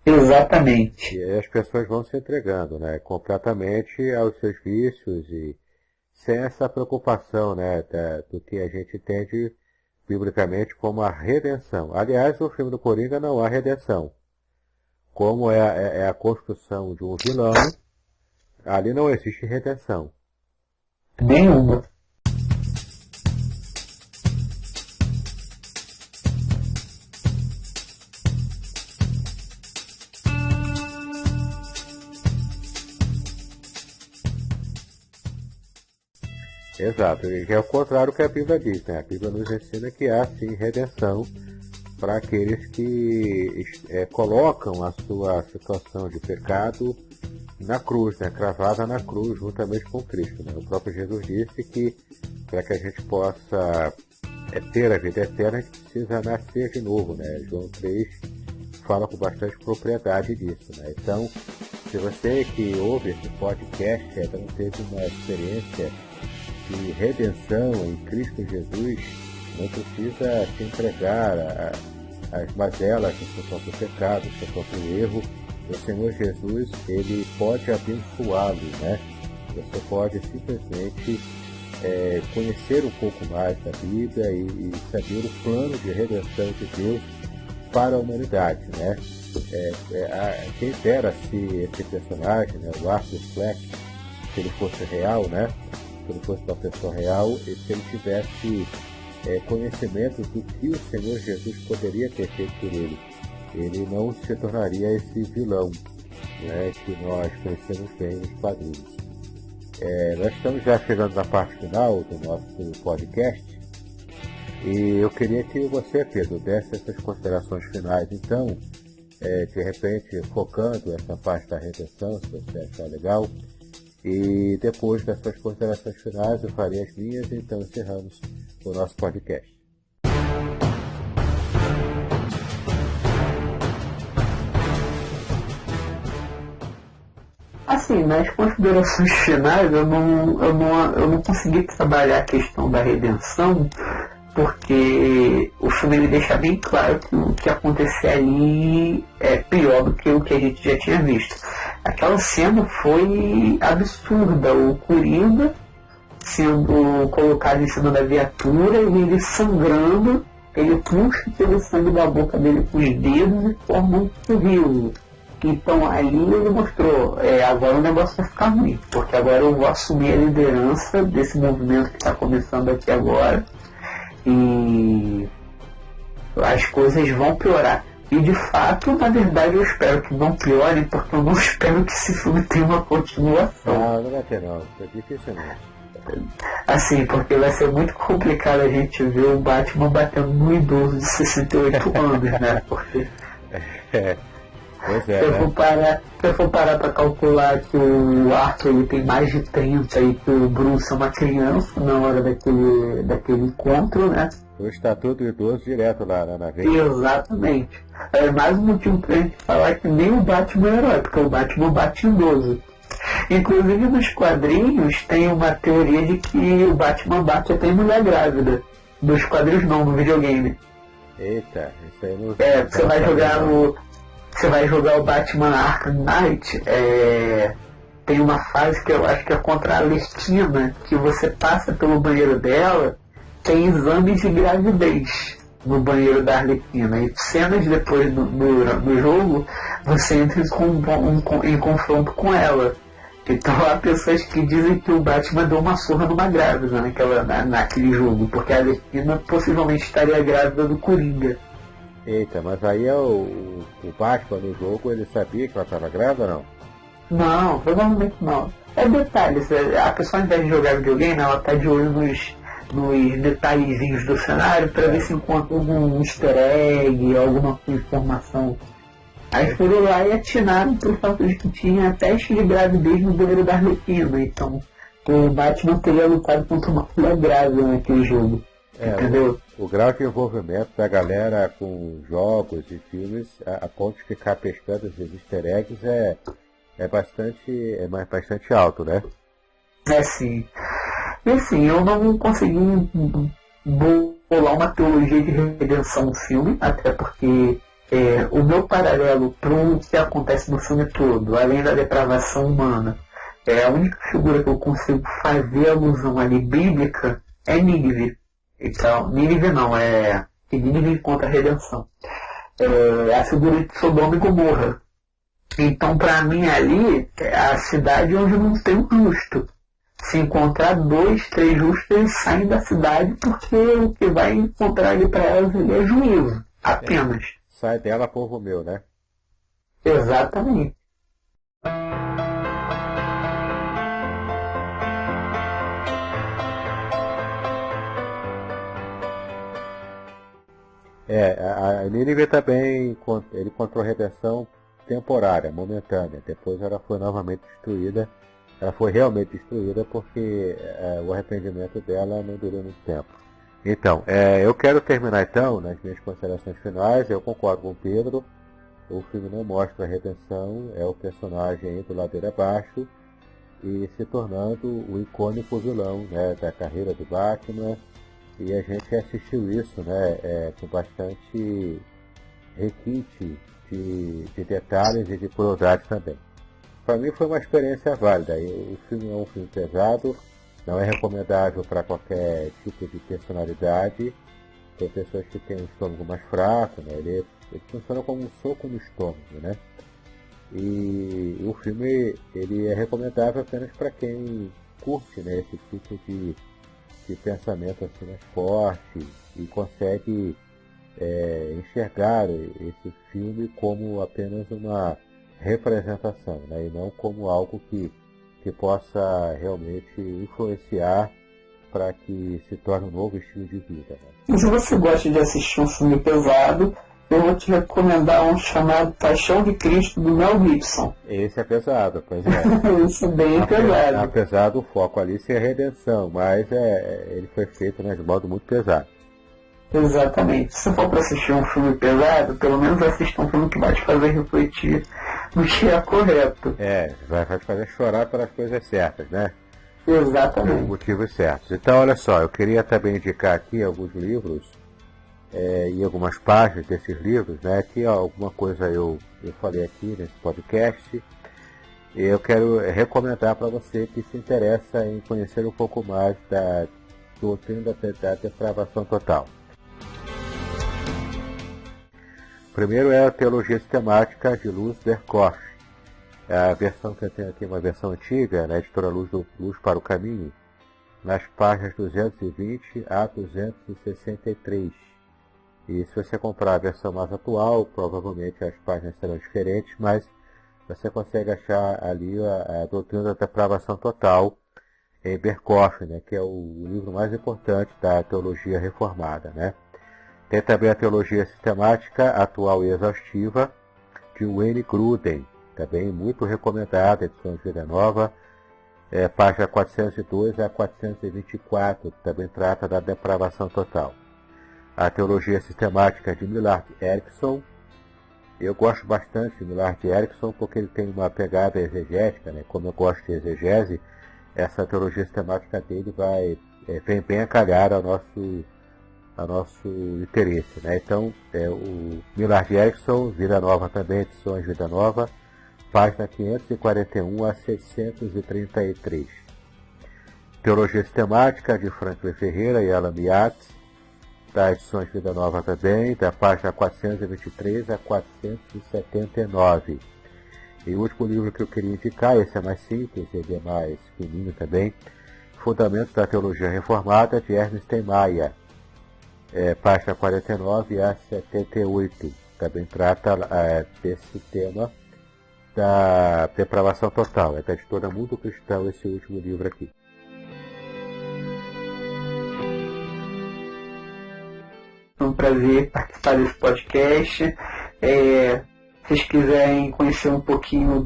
Exatamente. E aí as pessoas vão se entregando, né, completamente aos seus vícios e sem essa preocupação, né, do que a gente entende biblicamente como a redenção. Aliás, no filme do Coringa não há redenção. Como é a construção de um vilão, ali não existe redenção. Nenhuma. Exato, e é o contrário do que a Bíblia diz, né? A Bíblia nos ensina que há sim redenção para aqueles que colocam a sua situação de pecado na cruz, né? Cravada na cruz juntamente com Cristo, né? O próprio Jesus disse que para que a gente possa ter a vida eterna, a gente precisa nascer de novo, né? João 3 fala com bastante propriedade disso, né? Então, se você que ouve esse podcast não teve uma experiência de redenção em Cristo Jesus, não precisa se entregar às mazelas do seu próprio pecado, do seu próprio erro. O Senhor Jesus, ele pode abençoá-lo, né? Você pode simplesmente conhecer um pouco mais da Bíblia e saber o plano de redenção de Deus para a humanidade, né? Quem dera se esse personagem, né, o Arthur Fleck, se ele fosse real, né? Se ele fosse uma pessoa real, e se ele tivesse conhecimento do que o Senhor Jesus poderia ter feito por ele, ele não se tornaria esse vilão, né, que nós conhecemos bem nos quadrinhos. Nós estamos já chegando na parte final do nosso podcast e eu queria que você, Pedro, desse essas considerações finais, então, de repente focando essa parte da redenção, se você achar legal, e depois das suas considerações finais eu farei as minhas, e então encerramos o nosso podcast. Assim, nas considerações finais, eu não consegui trabalhar a questão da redenção, porque o filme ele deixa bem claro que o que acontecer ali é pior do que o que a gente já tinha visto. Aquela cena foi absurda, o Coringa sendo colocado em cima da viatura e ele sangrando, ele puxa aquele sangue da boca dele com os dedos e forma um rio. Então ali ele mostrou, agora o negócio vai ficar ruim, porque agora eu vou assumir a liderança desse movimento que está começando aqui agora e as coisas vão piorar. E de fato, na verdade, eu espero que não piorem, porque eu não espero que esse filme tenha uma continuação. Não vai ter não, é difícil não. Assim, porque vai ser muito complicado a gente ver o Batman batendo no idoso de 68 anos, né? Porque... Pois se eu for parar para calcular que o Arthur ele tem mais de 30 e que o Bruce é uma criança na hora daquele encontro, né? O estatuto do idoso direto lá na vez. Exatamente. É mais um motivo pra gente falar que nem o Batman é herói, porque o Batman bate idoso. Inclusive nos quadrinhos tem uma teoria de que o Batman bate até em mulher grávida. Dos quadrinhos não, no videogame. Eita, isso aí não... Você vai jogar o Batman Arkham Knight, tem uma fase que eu acho que é contra a Arlequina, que você passa pelo banheiro dela, tem exames de gravidez no banheiro da Arlequina. E cenas depois do jogo, você entra em confronto com ela. Então há pessoas que dizem que o Batman deu uma surra numa grávida naquele jogo, porque a Arlequina possivelmente estaria grávida do Coringa. Eita, mas aí o Batman no jogo, ele sabia que ela estava grávida ou não? Não, provavelmente não. É detalhes, a pessoa ao invés de jogar videogame, ela tá de olho nos detalhezinhos do cenário para ver se encontra algum easter egg, alguma informação. Aí foram lá e atinaram pelo fato de que tinha teste de gravidez no banheiro da Arlequina, então o Batman teria lutado contra uma mulher grávida naquele jogo. Entendeu? O grau de envolvimento da galera com jogos e filmes, a ponto de ficar pescando esses easter eggs, é bastante alto, né? Sim. E assim, eu não consegui bolar uma teologia de redenção no filme, até porque o meu paralelo para o que acontece no filme todo, além da depravação humana, a única figura que eu consigo fazer alusão ali bíblica é Nínive. Então, Nínive não, que Nínive encontra a redenção. É a figura de Sodoma e Gomorra. Então, para mim ali, é a cidade onde não tem o justo. Se encontrar 2, 3 justos, eles saem da cidade porque o que vai encontrar ali para elas ali é juízo, apenas. Sai dela, povo meu, né? Exatamente. A Nínive também, ele encontrou redenção temporária, momentânea. Depois ela foi novamente destruída. Ela foi realmente destruída porque o arrependimento dela não durou muito tempo. Então, eu quero terminar então, nas minhas considerações finais. Eu concordo com o Pedro. O filme não mostra a redenção, é o personagem indo ladeira abaixo. e se tornando o icônico vilão, né, da carreira do Batman. E a gente assistiu isso, né, com bastante requinte de detalhes e de crueldade também. Para mim foi uma experiência válida. O filme é um filme pesado, não é recomendável para qualquer tipo de personalidade. Tem pessoas que têm um estômago mais fraco, né? Ele funciona como um soco no estômago, né? E o filme ele é recomendável apenas para quem curte, né, esse tipo de pensamento assim mais forte e consegue enxergar esse filme como apenas uma representação, né, e não como algo que possa realmente influenciar para que se torne um novo estilo de vida. Né? E se você gosta de assistir um filme pesado, eu vou te recomendar um chamado Paixão de Cristo, do Mel Gibson. Esse é pesado, pois é. Esse é bem pesado. Apesar do foco ali ser a redenção, mas ele foi feito, né, de modo muito pesado. Exatamente. Se for para assistir um filme pesado, pelo menos assista um filme que vai te fazer refletir no que é correto. Vai te fazer chorar pelas coisas certas, né? Exatamente. Pelos motivos certos. Então, olha só, eu queria também indicar aqui alguns livros e algumas páginas desses livros, né? Que alguma coisa eu falei aqui nesse podcast. E eu quero recomendar para você que se interessa em conhecer um pouco mais da doutrina da depravação total. Primeiro é a Teologia Sistemática de Luz Verkoff. A versão que eu tenho aqui é uma versão antiga, na editora Luz para o Caminho, nas páginas 220 a 263. E se você comprar a versão mais atual, provavelmente as páginas serão diferentes, mas você consegue achar ali a doutrina da depravação total em Berkoff, né, que é o livro mais importante da teologia reformada. Né? Tem também a Teologia Sistemática Atual e Exaustiva, de Wayne Grudem, também muito recomendada, edição de Vida Nova, página 402 a 424, também trata da depravação total. A Teologia Sistemática de Millard Erickson. Eu gosto bastante de Millard Erickson porque ele tem uma pegada exegética, né? Como eu gosto de exegese, essa teologia sistemática dele vem bem a calhar ao nosso interesse. Né? Então, o Millard Erickson, Vida Nova também, edições Vida Nova, página 541 a 633. Teologia Sistemática de Franklin Ferreira e Alan Miatz, da edições Vida Nova também, da página 423 a 479. E o último livro que eu queria indicar, esse é mais simples, ele é mais fininho também, Fundamentos da Teologia Reformada, de Ernest Maia, página 49 a 78. Também trata desse tema da depravação total. É da editora Mundo Cristão esse último livro aqui. É um prazer participar desse podcast. Se vocês quiserem conhecer um pouquinho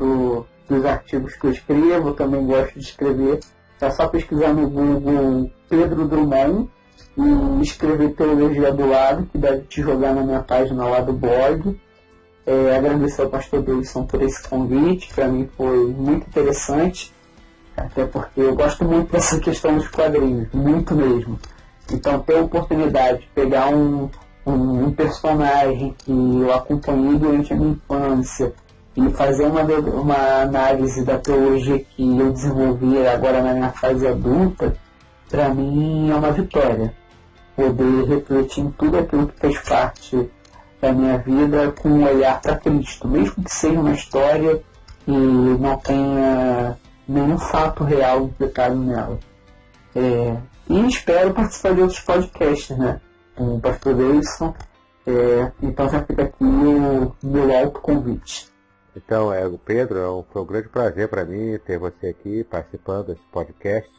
dos artigos que eu escrevo, eu também gosto de escrever. É só pesquisar no Google Pedro Drummond e escrever Teologia do Lado, que deve te jogar na minha página lá do blog. Agradecer ao pastor Davidson por esse convite, para mim foi muito interessante, até porque eu gosto muito dessa questão dos quadrinhos, muito mesmo. Então, ter a oportunidade de pegar um personagem que eu acompanhei durante a minha infância e fazer uma análise da teologia que eu desenvolvi agora na minha fase adulta, para mim é uma vitória. Poder refletir em tudo aquilo que fez parte da minha vida com um olhar para Cristo, mesmo que seja uma história e não tenha nenhum fato real implicado nela. E espero participar de outros podcasts, né? Com o pastor Davidson. Então já fica aqui o meu alto convite. Então, Pedro, foi um grande prazer para mim ter você aqui participando desse podcast.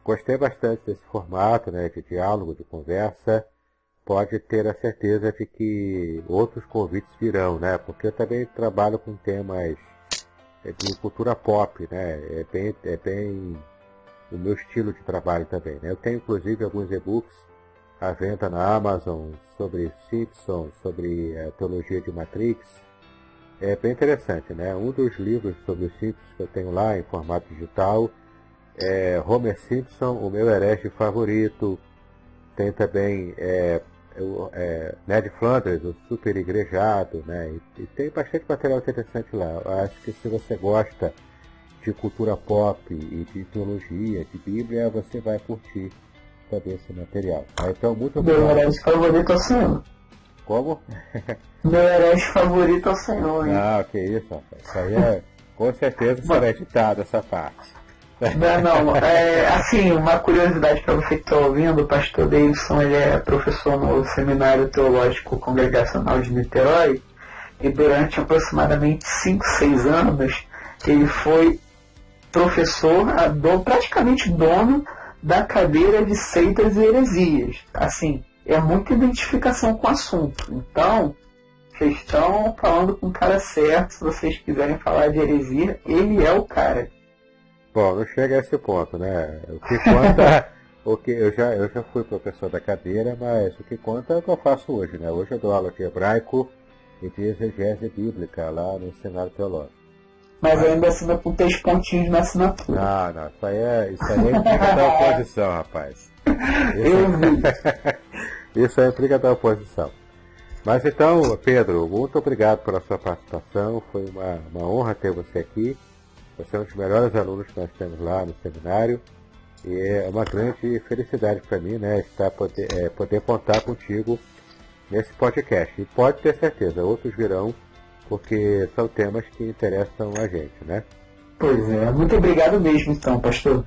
Gostei bastante desse formato, né, de diálogo, de conversa. Pode ter a certeza de que outros convites virão, né? Porque eu também trabalho com temas de cultura pop, né? É bem o meu estilo de trabalho também, né? Eu tenho inclusive alguns e-books à venda na Amazon sobre Simpsons, sobre a teologia de Matrix, é bem interessante, né? Um dos livros sobre os Simpsons que eu tenho lá em formato digital é Homer Simpson, o meu herege favorito. Tem também Ned Flanders, o super igrejado, né? E tem bastante material interessante lá. Eu acho que se você gosta de cultura pop e de teologia, de Bíblia, você vai curtir também esse material. Então, muito Meu obrigado. herege favorito é o Senhor. Como? Meu herege favorito é o Senhor, hein? Não, que isso, rapaz. Isso aí com certeza será editado essa parte. Não, assim, uma curiosidade para você que está ouvindo, o pastor Davidson, ele é professor no Seminário Teológico Congregacional de Niterói, e durante aproximadamente 5, 6 anos, ele foi professor, praticamente dono da cadeira de seitas e heresias. Assim, é muita identificação com o assunto. Então, vocês estão falando com o cara certo. Se vocês quiserem falar de heresia, ele é o cara. Bom, não chega a esse ponto, né? O que conta, eu já fui professor da cadeira, mas o que conta é o que eu faço hoje, né? Hoje eu dou aula de hebraico e de exegese bíblica lá no Seminário Teológico. Mas ainda assina com 3 pontinhos na assinatura. Não, isso aí é implica da oposição, rapaz. Isso é implica da oposição. Mas então, Pedro, muito obrigado pela sua participação. Foi uma honra ter você aqui. Você é um dos melhores alunos que nós temos lá no seminário. E é uma grande felicidade para mim, né, poder contar contigo nesse podcast. E pode ter certeza, outros virão, porque são temas que interessam a gente, né? Pois é, muito obrigado mesmo então, pastor.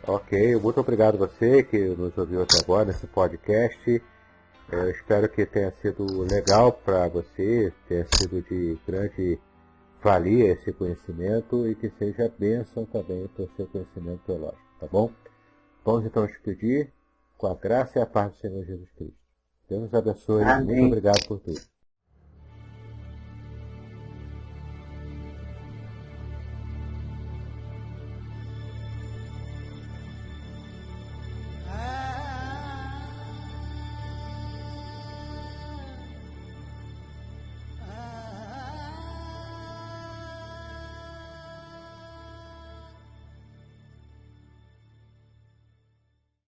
Ok, muito obrigado a você que nos ouviu até agora nesse podcast. Eu espero que tenha sido legal para você, tenha sido de grande valia esse conhecimento e que seja bênção também para o seu conhecimento teológico, tá bom? Vamos então despedir com a graça e a paz do Senhor Jesus Cristo. Deus nos abençoe. Amém. Muito obrigado por tudo.